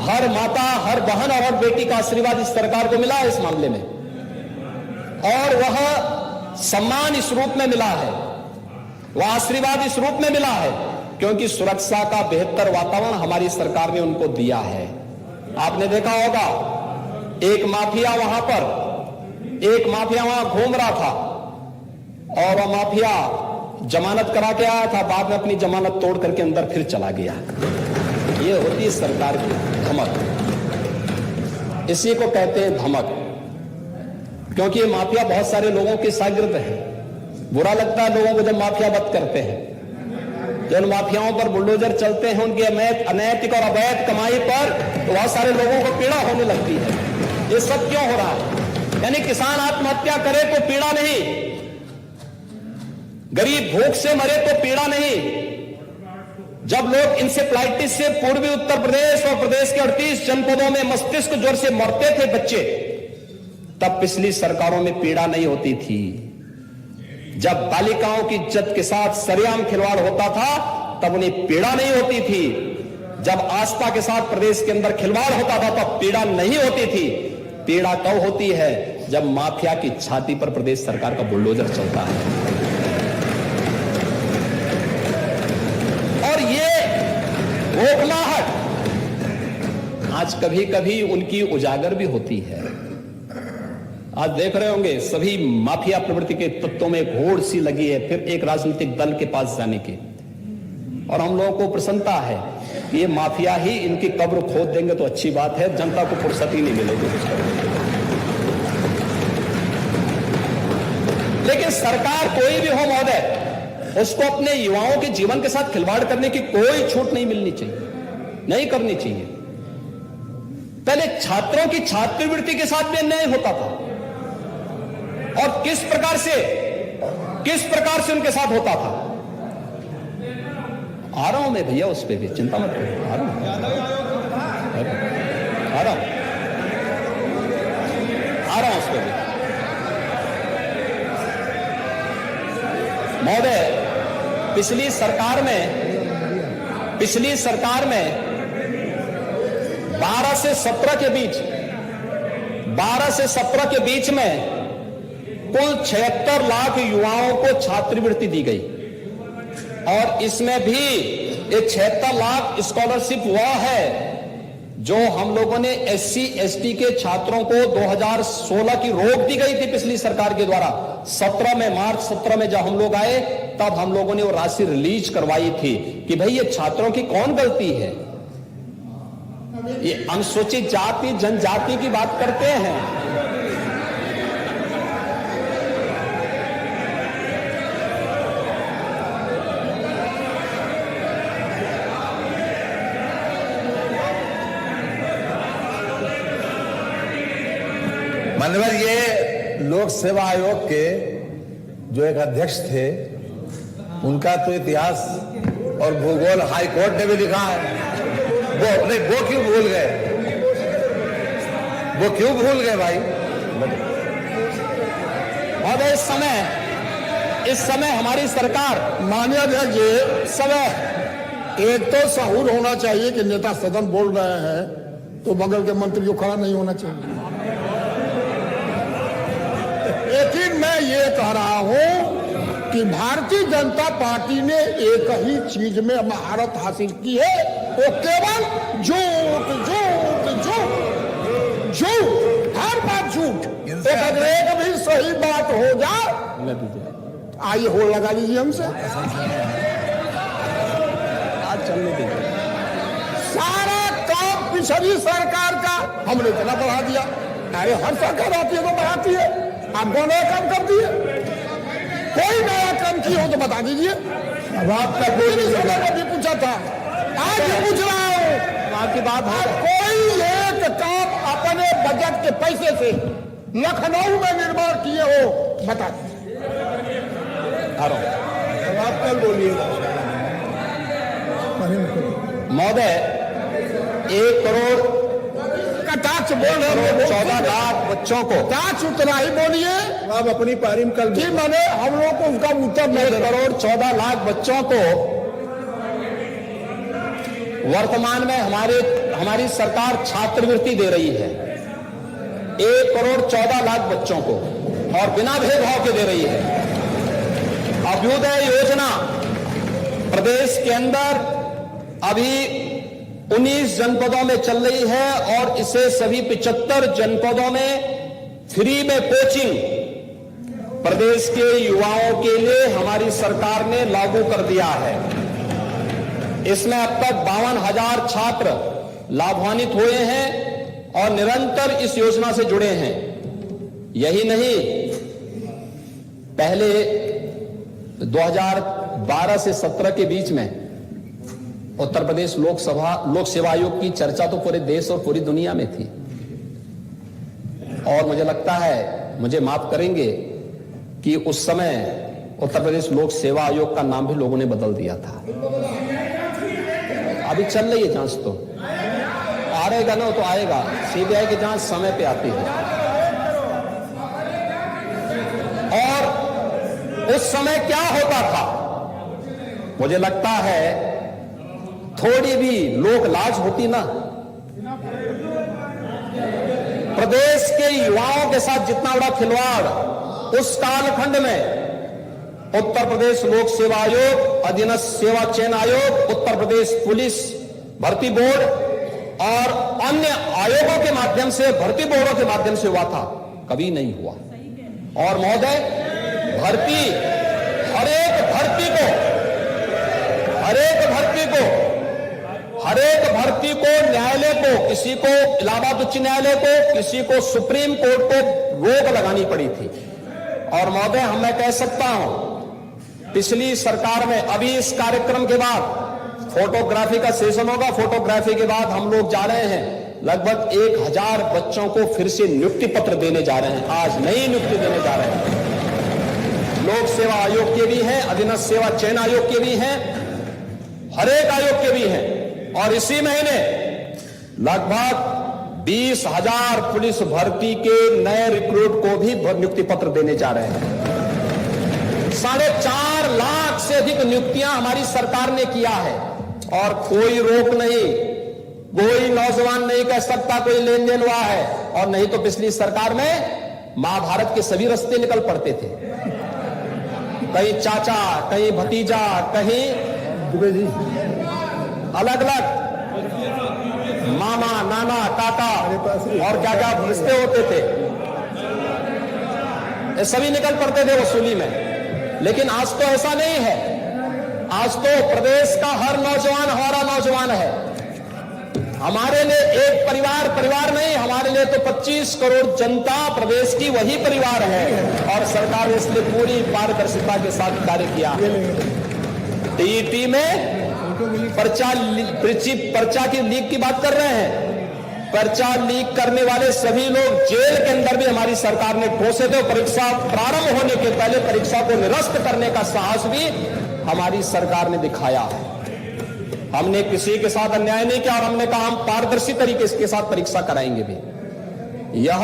हर माता, हर बहन और हर बेटी का आशीर्वाद इस सरकार को मिला है इस मामले में, और वह सम्मान इस रूप में मिला है, वह आशीर्वाद इस रूप में मिला है क्योंकि सुरक्षा का बेहतर वातावरण हमारी सरकार ने उनको दिया है। आपने देखा होगा एक माफिया वहां घूम रहा था और वह माफिया जमानत करा के आया था, बाद में अपनी जमानत तोड़ करके अंदर फिर चला गया। ये होती है सरकार की धमक, इसी को कहते हैं धमक। क्योंकि ये माफिया बहुत सारे लोगों के शागिर्द हैं। बुरा लगता है लोगों को जब माफिया वध करते हैं, जब माफियाओं पर बुलडोजर चलते हैं उनकी अनैतिक और अवैध कमाई पर, तो बहुत सारे लोगों को पीड़ा होने लगती है। ये सब क्यों हो रहा है? यानी किसान आत्महत्या करे तो पीड़ा नहीं, गरीब भूख से मरे तो पीड़ा नहीं। जब लोग इंसेफ्लाइटिस से पूर्वी उत्तर प्रदेश और प्रदेश के 38 जनपदों में मस्तिष्क ज्वर से मरते थे बच्चे, तब पिछली सरकारों में पीड़ा नहीं होती थी। जब बालिकाओं की इज्जत के साथ सरेआम खिलवाड़ होता था तब उन्हें पीड़ा नहीं होती थी। जब आस्था के साथ प्रदेश के अंदर खिलवाड़ होता था तब पीड़ा नहीं होती थी। पीड़ा कब होती है? जब माफिया की छाती पर प्रदेश सरकार का बुलडोजर चलता है। और ये भोखलाहट आज कभी कभी उनकी उजागर भी होती है। आज देख रहे होंगे सभी माफिया प्रवृत्ति के तत्वों में घोड़ सी लगी है फिर एक राजनीतिक दल के पास जाने की, और हम लोगों को प्रसन्नता है कि ये माफिया ही इनकी कब्र खोद देंगे तो अच्छी बात है, जनता को फुर्सत ही नहीं मिलेगी। लेकिन सरकार कोई भी हो महोदय, उसको अपने युवाओं के जीवन के साथ खिलवाड़ करने की कोई छूट नहीं मिलनी चाहिए। नहीं करनी चाहिए। पहले छात्रों की छात्रवृत्ति के साथ भी अन्याय होता था और किस प्रकार से उनके साथ होता था। आ रहा हूं मैं भैया, उस पे भी चिंता मत करो, आ रहा हूं उस पे भी। महोदय, पिछली सरकार में 12 से 17 के बीच में कुल 76 लाख युवाओं को छात्रवृत्ति दी गई और इसमें भी ये 76 लाख स्कॉलरशिप हुआ है जो हम लोगों ने SC ST के छात्रों को 2016 की रोक दी गई थी पिछली सरकार के द्वारा। मार्च 17 में जब हम लोग आए तब हम लोगों ने वो राशि रिलीज करवाई थी कि भाई ये छात्रों की कौन गलती है। ये अनुसूचित जाति जनजाति की बात करते हैं। माननीय ये लोक सेवा आयोग के जो एक अध्यक्ष थे, उनका तो इतिहास और भूगोल हाई कोर्ट ने भी लिखा है। वो क्यों भूल गए भाई? और इस समय हमारी सरकार, माननीय अध्यक्ष जी, समय एक तो सहूर होना चाहिए कि नेता सदन बोल रहे हैं तो बगल के मंत्री को खड़ा नहीं होना चाहिए। लेकिन मैं ये कह रहा हूं कि भारतीय जनता पार्टी ने एक ही चीज में महारत हासिल की है, वो केवल झूठ, हर बात झूठ। अगर एक भी सही बात हो जाए, आइए होड़ लगा लीजिए हमसे। आज चलने दीजिए। सारा काम पिछली सरकार का हमने इतना बढ़ा दिया। अरे हर सरकार आती है तो बढ़ाती है, आपको नया काम कर दिए। कोई नया काम किया हो तो बता दीजिए। अब आपका भी पूछा था, आज पूछ रहा हूं आपकी बात है। कोई एक काम अपने बजट के पैसे से लखनऊ में निर्माण किए हो बता दीजिए। आप कल बोलिएगा। महोदय, 1 करोड़ कटाक्ष बोल रहे हैं 14 लाख बच्चों को, कटाक्ष उतना ही बोलिए। आप अपनी पारी में कल कि मैंने हम लोग को उसका उत्तर नहीं 1 करोड़ 14 लाख बच्चों को वर्तमान में हमारी सरकार छात्रवृत्ति दे रही है। 1 करोड़ 14 लाख बच्चों को, और बिना भेदभाव के दे रही है। अभ्युदय योजना प्रदेश के अंदर अभी 19 जनपदों में चल रही है और इसे सभी 75 जनपदों में फ्री में कोचिंग प्रदेश के युवाओं के लिए हमारी सरकार ने लागू कर दिया है। इसमें अब तक 52,000 छात्र लाभान्वित हुए हैं और निरंतर इस योजना से जुड़े हैं। यही नहीं, पहले 2012 से 17 के बीच में उत्तर प्रदेश लोक सेवा आयोग की चर्चा तो पूरे देश और पूरी दुनिया में थी। और मुझे लगता है, मुझे माफ करेंगे कि उस समय उत्तर प्रदेश लोक सेवा आयोग का नाम भी लोगों ने बदल दिया था। अभी चल रही है जांच, तो आएगा ना तो आएगा। सीबीआई की जांच समय पे आती है। और उस समय क्या होता था, मुझे लगता है थोड़ी भी लोक लाज होती ना, प्रदेश के युवाओं के साथ जितना बड़ा खिलवाड़ उस कालखंड में उत्तर प्रदेश लोक सेवा आयोग, अधीनस्थ सेवा चयन आयोग, उत्तर प्रदेश पुलिस भर्ती बोर्ड और अन्य आयोगों के माध्यम से, भर्ती बोर्डों के माध्यम से हुआ था, कभी नहीं हुआ। और महोदय, हर एक भर्ती को न्यायालय को, किसी को इलाहाबाद उच्च न्यायालय को, किसी को सुप्रीम कोर्ट को रोक लगानी पड़ी थी। और महोदय, मैं कह सकता हूं, पिछली सरकार में, अभी इस कार्यक्रम के बाद फोटोग्राफी का सेशन होगा। फोटोग्राफी के बाद हम लोग जा रहे हैं, लगभग 1000 बच्चों को फिर से नियुक्ति पत्र देने जा रहे हैं। आज नई नियुक्ति देने जा रहे हैं। लोक सेवा आयोग के भी हैं, अधीनस्थ सेवा चयन आयोग के भी हैं, हर एक आयोग के भी हैं। और इसी महीने लगभग 20,000 पुलिस भर्ती के नए रिक्रूट को भी नियुक्ति पत्र देने जा रहे हैं। 4.5 लाख से अधिक नियुक्तियां हमारी सरकार ने किया है और कोई रोक नहीं, कोई नौजवान नहीं कह सकता कोई लेन देन हुआ है। और नहीं तो पिछली सरकार में महाभारत के सभी रास्ते निकल पड़ते थे, कहीं चाचा, कहीं भतीजा, कहीं अलग अलग मामा, नाना, काका और क्या क्या रिश्ते होते थे, ये सभी निकल पड़ते थे वसूली में। लेकिन आज तो ऐसा नहीं है। आज तो प्रदेश का हर नौजवान हमारा नौजवान है। हमारे लिए एक परिवार नहीं, हमारे लिए तो 25 करोड़ जनता प्रदेश की वही परिवार है। और सरकार ने इसलिए पूरी पारदर्शिता के साथ कार्य किया। टीईटी में पर्चा की लीक की बात कर रहे हैं। पर्चा लीक करने वाले सभी लोग जेल के अंदर भी हमारी सरकार ने ठोसे थे। परीक्षा प्रारंभ होने के पहले परीक्षा को निरस्त करने का साहस भी हमारी सरकार ने दिखाया है। हमने किसी के साथ अन्याय नहीं किया और हमने कहा हम पारदर्शी तरीके के साथ परीक्षा कराएंगे भी। यह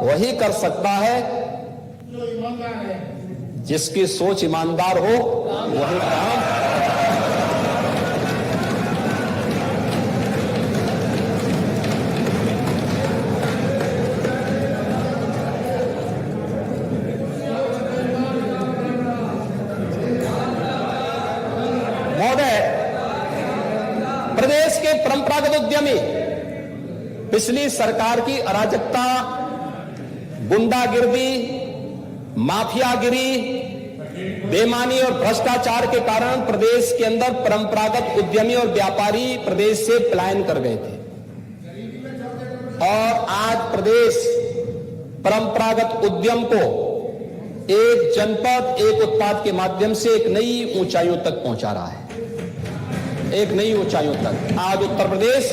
वही कर सकता है जिसकी सोच ईमानदार हो, वही काम। प्रदेश के परंपरागत उद्यमी पिछली सरकार की अराजकता, गुंडागिर्दी, माफियागिरी, बेईमानी और भ्रष्टाचार के कारण प्रदेश के अंदर परंपरागत उद्यमी और व्यापारी प्रदेश से पलायन कर गए थे। और आज प्रदेश परंपरागत उद्यम को एक जनपद, एक उत्पाद के माध्यम से एक नई ऊंचाइयों तक पहुंचा रहा है, एक नई ऊंचाइयों तक। आज उत्तर प्रदेश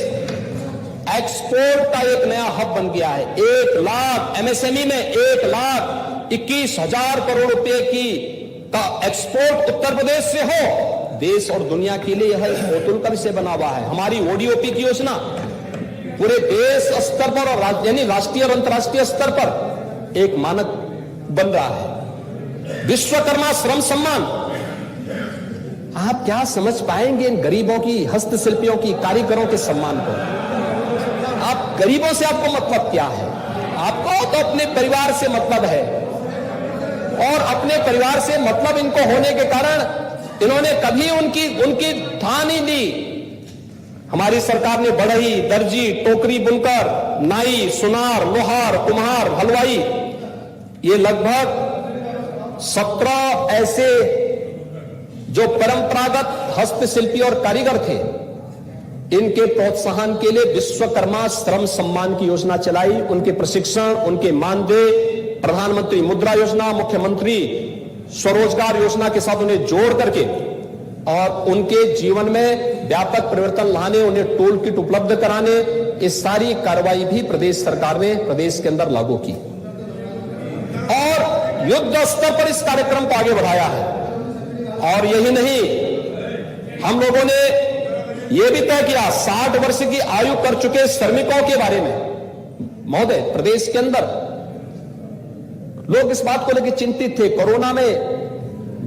एक्सपोर्ट का एक नया हब बन गया है। 1 लाख एमएसएमई में 1,21,000 करोड़ रुपए की का एक्सपोर्ट उत्तर प्रदेश से हो, देश और दुनिया के लिए यह कौतूहल का विषय बना हुआ है। हमारी ओडीओपी की योजना पूरे देश स्तर पर और यानी राष्ट्रीय और अंतर्राष्ट्रीय स्तर पर एक मानक बन रहा है। विश्वकर्मा श्रम सम्मान, आप क्या समझ पाएंगे इन गरीबों की, हस्तशिल्पियों की, कारीगरों के सम्मान को? आप गरीबों से आपको मतलब क्या है? आपको तो अपने परिवार से मतलब है। और अपने परिवार से मतलब इनको होने के कारण इन्होंने कभी उनकी ठान नहीं दी। हमारी सरकार ने बढ़ई, दर्जी, टोकरी बुनकर, नाई, सुनार, लोहार, कुम्हार, हलवाई, ये लगभग 17 ऐसे जो परंपरागत हस्तशिल्पी और कारीगर थे, इनके प्रोत्साहन के लिए विश्वकर्मा श्रम सम्मान की योजना चलाई। उनके प्रशिक्षण, उनके मानदेय, प्रधानमंत्री मुद्रा योजना, मुख्यमंत्री स्वरोजगार योजना के साथ उन्हें जोड़ करके और उनके जीवन में व्यापक परिवर्तन लाने, उन्हें टूल किट उपलब्ध कराने, इस सारी कार्रवाई भी प्रदेश सरकार ने प्रदेश के अंदर लागू की और युद्ध स्तर पर इस कार्यक्रम को आगे बढ़ाया है। और यही नहीं, हम लोगों ने यह भी तय किया 60 वर्ष की आयु कर चुके श्रमिकों के बारे में। महोदय, प्रदेश के अंदर लोग इस बात को लेकर चिंतित थे, कोरोना में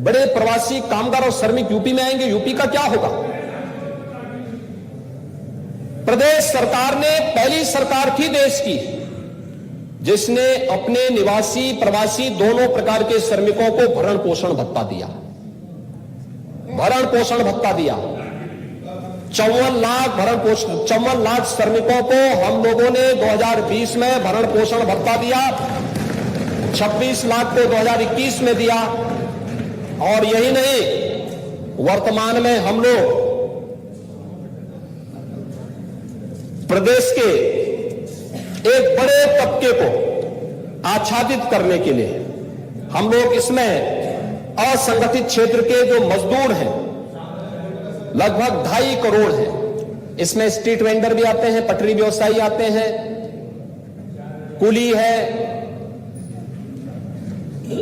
बड़े प्रवासी कामगार और श्रमिक यूपी में आएंगे, यूपी का क्या होगा? प्रदेश सरकार ने पहली सरकार थी देश की जिसने अपने निवासी प्रवासी दोनों प्रकार के श्रमिकों को भरण पोषण भत्ता दिया। भरण पोषण भत्ता दिया 54 लाख श्रमिकों को हम लोगों ने 2020 में भरण पोषण भत्ता दिया, 26 लाख को 2021 में दिया। और यही नहीं, वर्तमान में हम लोग प्रदेश के एक बड़े तबके को आच्छादित करने के लिए हम लोग इसमें असंगठित क्षेत्र के जो मजदूर हैं लगभग 2.5 करोड़ है। इसमें स्ट्रीट वेंडर भी आते हैं, पटरी व्यवसायी आते हैं, कुली है,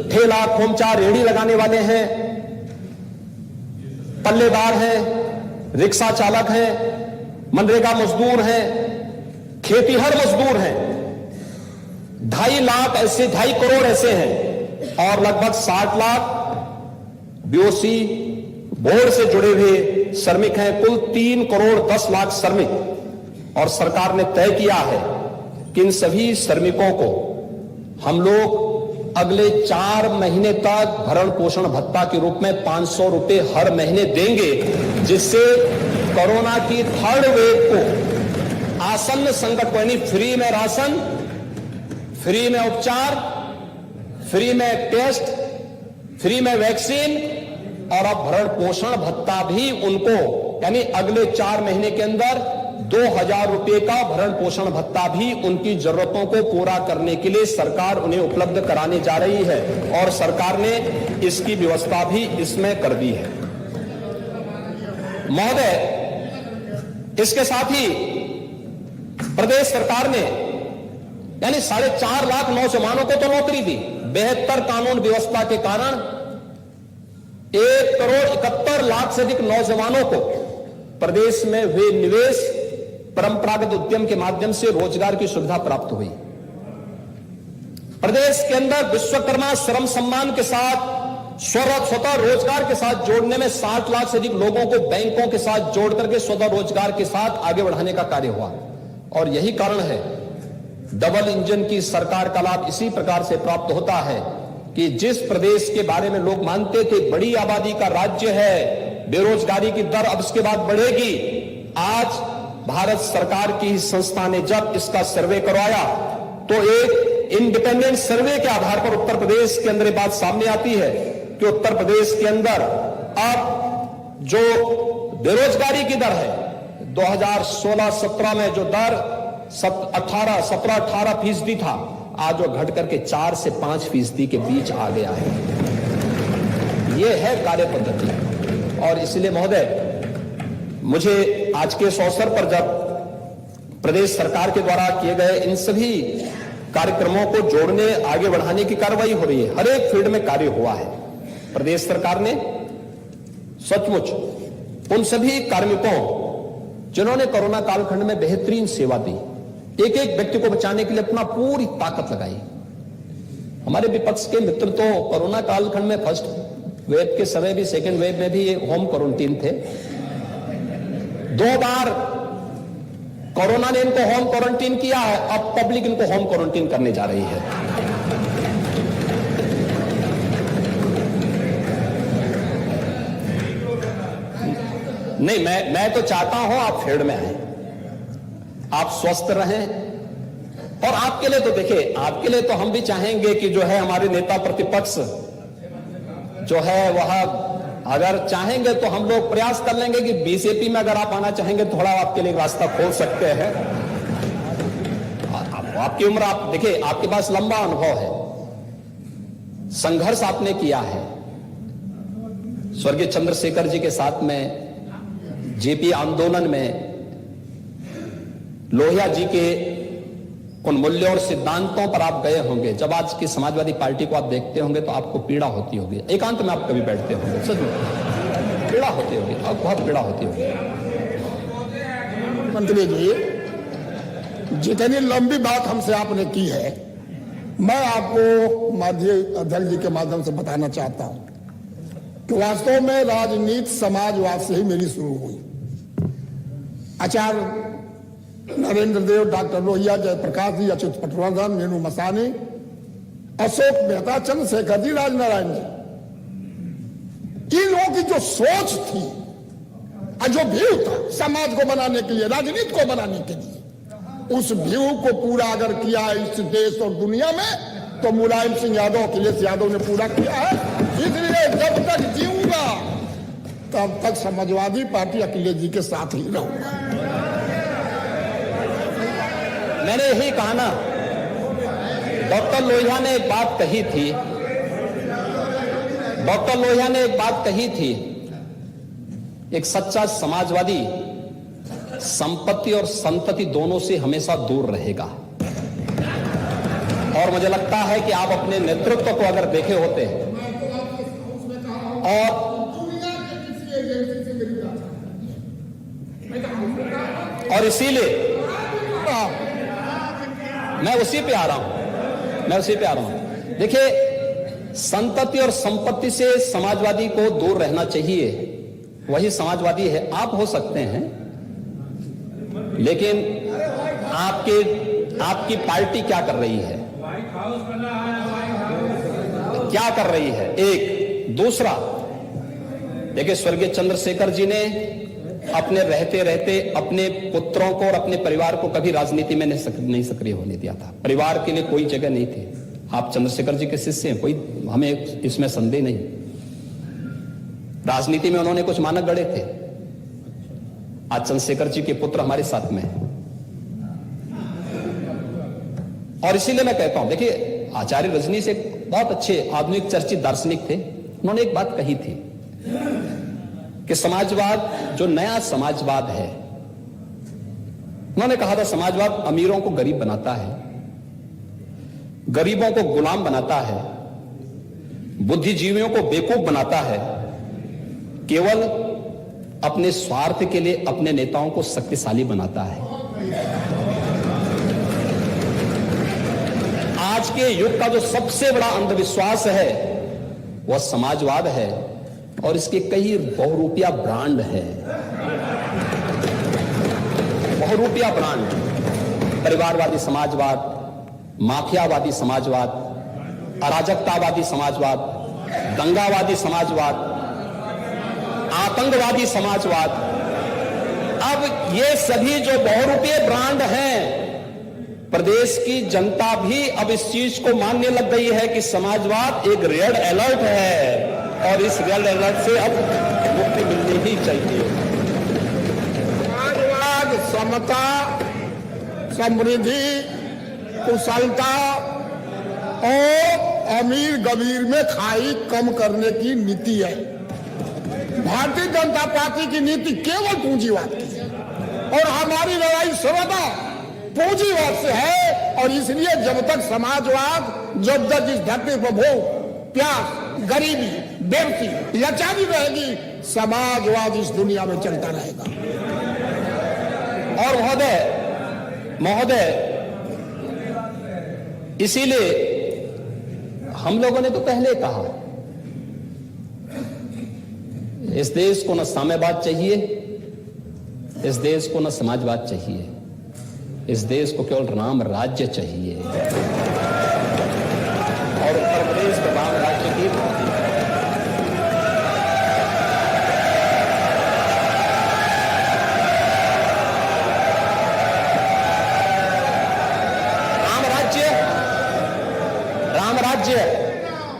ठेला खोमचा रेहड़ी लगाने वाले हैं, पल्लेदार हैं, रिक्शा चालक हैं, मनरेगा मजदूर हैं, खेतीहर मजदूर हैं। 2.5 लाख ऐसे, 2.5 करोड़ ऐसे हैं और लगभग 60 लाख बीओसी बोर्ड से जुड़े हुए श्रमिक हैं। कुल 3 करोड़ 10 लाख श्रमिक। और सरकार ने तय किया है कि इन सभी श्रमिकों को हम लोग अगले 4 महीने तक भरण पोषण भत्ता के रूप में 500 रुपए हर महीने देंगे, जिससे कोरोना की 3rd वेव को आसन्न संकट को, यानी फ्री में राशन, फ्री में उपचार, फ्री में टेस्ट, फ्री में वैक्सीन और अब भरण पोषण भत्ता भी उनको, यानी अगले 4 महीने के अंदर 2000 रुपए का भरण पोषण भत्ता भी उनकी जरूरतों को पूरा करने के लिए सरकार उन्हें उपलब्ध कराने जा रही है और सरकार ने इसकी व्यवस्था भी इसमें कर दी है। महोदय, इसके साथ ही प्रदेश सरकार ने यानी 4.5 लाख नौजवानों को तो नौकरी दी। बेहतर कानून व्यवस्था के कारण 1 करोड़ 71 लाख से अधिक नौजवानों को प्रदेश में हुए निवेश, परंपरागत उद्यम के माध्यम से रोजगार की सुविधा प्राप्त हुई। प्रदेश के अंदर विश्वकर्मा श्रम सम्मान के साथ स्वतः रोजगार के साथ जोड़ने में 60 लाख से अधिक लोगों को बैंकों के साथ जोड़ करके स्वतः रोजगार के साथ आगे बढ़ाने का कार्य हुआ। और यही कारण है डबल इंजन की सरकार का लाभ इसी प्रकार से प्राप्त होता है कि जिस प्रदेश के बारे में लोग मानते थे बड़ी आबादी का राज्य है, बेरोजगारी की दर अब इसके बाद बढ़ेगी, आज भारत सरकार की संस्था ने जब इसका सर्वे करवाया तो एक इंडिपेंडेंट सर्वे के आधार पर उत्तर प्रदेश के अंदर बात सामने आती है कि उत्तर प्रदेश के अंदर अब जो बेरोजगारी की दर है 2016-17 में जो दर 17-18% था, आज वो घट करके 4 से 5% के बीच आ गया है। यह है कार्य पद्धति। और इसलिए महोदय, मुझे आज के इस अवसर पर जब प्रदेश सरकार के द्वारा किए गए इन सभी कार्यक्रमों को जोड़ने, आगे बढ़ाने की कार्रवाई हो रही है, हर एक फील्ड में कार्य हुआ है। प्रदेश सरकार ने सचमुच उन सभी कार्मिकों जिन्होंने कोरोना कालखंड में बेहतरीन सेवा दी, एक एक व्यक्ति को बचाने के लिए अपना पूरी ताकत लगाई। हमारे विपक्ष के मित्र तो कोरोना कालखंड में फर्स्ट वेव के समय भी, सेकेंड वेव में भी होम क्वारंटीन थे। 2 बार कोरोना ने इनको होम क्वारंटीन किया है, अब पब्लिक इनको होम क्वारंटीन करने जा रही है। नहीं, मैं तो चाहता हूं आप फील्ड में आए, आप स्वस्थ रहें। और आपके लिए तो देखिए, आपके लिए तो हम भी चाहेंगे कि जो है हमारे नेता प्रतिपक्ष जो है वह अगर चाहेंगे तो हम लोग प्रयास कर लेंगे कि बीजेपी में अगर आप आना चाहेंगे तो थोड़ा आपके लिए रास्ता खोल सकते हैं। आपकी उम्र, आप देखिए, आपके पास लंबा अनुभव है, संघर्ष आपने किया है। स्वर्गीय चंद्रशेखर जी के साथ में जेपी आंदोलन में लोहिया जी के उन मूल्यों और सिद्धांतों पर आप गए होंगे। जब आज की समाजवादी पार्टी को आप देखते होंगे तो आपको पीड़ा होती होगी। एकांत में आप कभी बैठते होंगे, सच में पीड़ा होती होगी, अब बहुत पीड़ा होती होगी। मंत्री जी, जितनी लंबी बात हमसे आपने की है, मैं आपको माननीय अध्यक्ष जी के माध्यम से बताना चाहता हूं कि वास्तव में राजनीति समाजवाद से ही मेरी शुरू हुई। आचार्य नरेंद्र देव, डॉक्टर लोहिया, जयप्रकाश जी, अच्युत पटवर्धन, मीनू मसानी, अशोक मेहता, चंद्रशेखर जी, राजनारायण जी, इन लोगों की जो सोच थी और जो व्यू था समाज को बनाने के लिए, राजनीति को बनाने के लिए, उस व्यू को पूरा अगर किया इस देश और दुनिया में तो मुलायम सिंह यादव, अखिलेश यादव ने पूरा किया है। इसलिए जब तक जीऊंगा तब तक समाजवादी पार्टी अखिलेश जी के साथ ही रहूंगा। मैंने यही कहा ना, डॉक्टर लोहिया ने एक बात कही थी, डॉक्टर लोहिया ने एक बात कही थी एक सच्चा समाजवादी संपत्ति और संतति दोनों से हमेशा दूर रहेगा। और मुझे लगता है कि आप अपने नेतृत्व को अगर देखे होते और इसीलिए मैं उसी पे आ रहा हूं। देखिए, संतति और संपत्ति से समाजवादी को दूर रहना चाहिए, वही समाजवादी है। आप हो सकते हैं, लेकिन आपकी पार्टी क्या कर रही है, क्या कर रही है? एक दूसरा, देखिए, स्वर्गीय चंद्रशेखर जी ने अपने रहते रहते अपने पुत्रों को और अपने परिवार को कभी राजनीति में नहीं सक्रिय होने दिया था। परिवार के लिए कोई जगह नहीं थी। आप चंद्रशेखर जी के शिष्य हैं, कोई हमें इसमें संदेह नहीं। राजनीति में उन्होंने कुछ मानक गढ़े थे। आज चंद्रशेखर जी के पुत्र हमारे साथ में हैं। और इसीलिए मैं कहता हूं, देखिए, आचार्य रजनीश एक बहुत अच्छे आधुनिक चर्चित दार्शनिक थे। उन्होंने एक बात कही थी कि समाजवाद, जो नया समाजवाद है, उन्होंने कहा था समाजवाद अमीरों को गरीब बनाता है, गरीबों को गुलाम बनाता है, बुद्धिजीवियों को बेवकूफ बनाता है, केवल अपने स्वार्थ के लिए अपने नेताओं को शक्तिशाली बनाता है। आज के युग का जो सबसे बड़ा अंधविश्वास है वह समाजवाद है, और इसके कई बहुरूपिया ब्रांड है। बहुरूपिया ब्रांड, परिवारवादी समाजवाद, माफियावादी समाजवाद, अराजकतावादी समाजवाद, दंगावादी समाजवाद, आतंकवादी समाजवाद। अब ये सभी जो बहुरूपीय ब्रांड हैं, प्रदेश की जनता भी अब इस चीज को मानने लग गई है कि समाजवाद एक रेड अलर्ट है, और इस रेड अलर्ट से अब मुक्ति मिलनी ही चाहिए। समाजवाद समता, समृद्धि, कुशलता और अमीर गरीब में खाई कम करने की नीति है। भारतीय जनता पार्टी की नीति केवल पूंजीवाद की है, और हमारी लड़ाई सर्वदा पूंजीवाद से है। और इसलिए जब तक समाजवाद, जब तक इस धरती पर भूख, प्यास, गरीबी, बेवसी, लाचारी रहेगी, समाजवाद इस दुनिया में चलता रहेगा। और महोदय, इसीलिए हम लोगों ने तो पहले कहा, इस देश को न साम्यवाद चाहिए, इस देश को न समाजवाद चाहिए, इस देश को केवल राम राज्य चाहिए। और उत्तर प्रदेश को राम राज्य की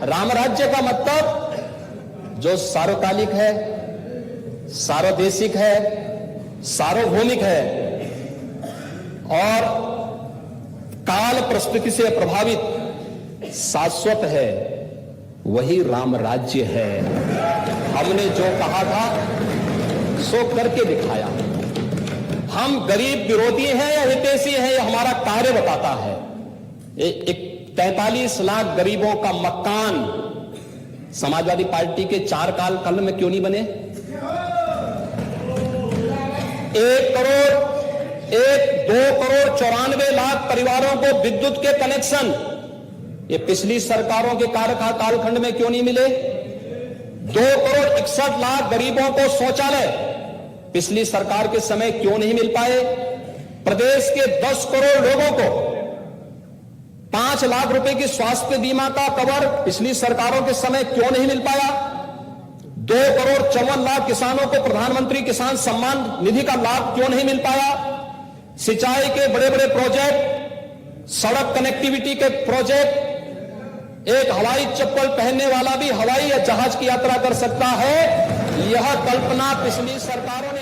राम राज्य का मतलब जो सार्वकालिक है, सार्वदेशिक है, सार्वभौमिक है और काल परिस्थिति से प्रभावित शाश्वत है, वही राम राज्य है। हमने जो कहा था सो करके दिखाया। हम गरीब विरोधी हैं या हितैषी हैं, यह हमारा कार्य बताता है। एक 43 लाख गरीबों का मकान समाजवादी पार्टी के 4 काल में क्यों नहीं बने? 2 करोड़ 94 लाख परिवारों को विद्युत के कनेक्शन ये पिछली सरकारों के कालखंड में क्यों नहीं मिले? 2 करोड़ 61 लाख गरीबों को शौचालय पिछली सरकार के समय क्यों नहीं मिल पाए? प्रदेश के 10 करोड़ लोगों को 5 लाख रुपए की स्वास्थ्य बीमा का कवर पिछली सरकारों के समय क्यों नहीं मिल पाया? 2 करोड़ 54 लाख किसानों को प्रधानमंत्री किसान सम्मान निधि का लाभ क्यों नहीं मिल पाया? सिंचाई के बड़े बड़े प्रोजेक्ट, सड़क कनेक्टिविटी के प्रोजेक्ट, एक हवाई चप्पल पहनने वाला भी हवाई या जहाज की यात्रा कर सकता है, यह कल्पना पिछली सरकारों ने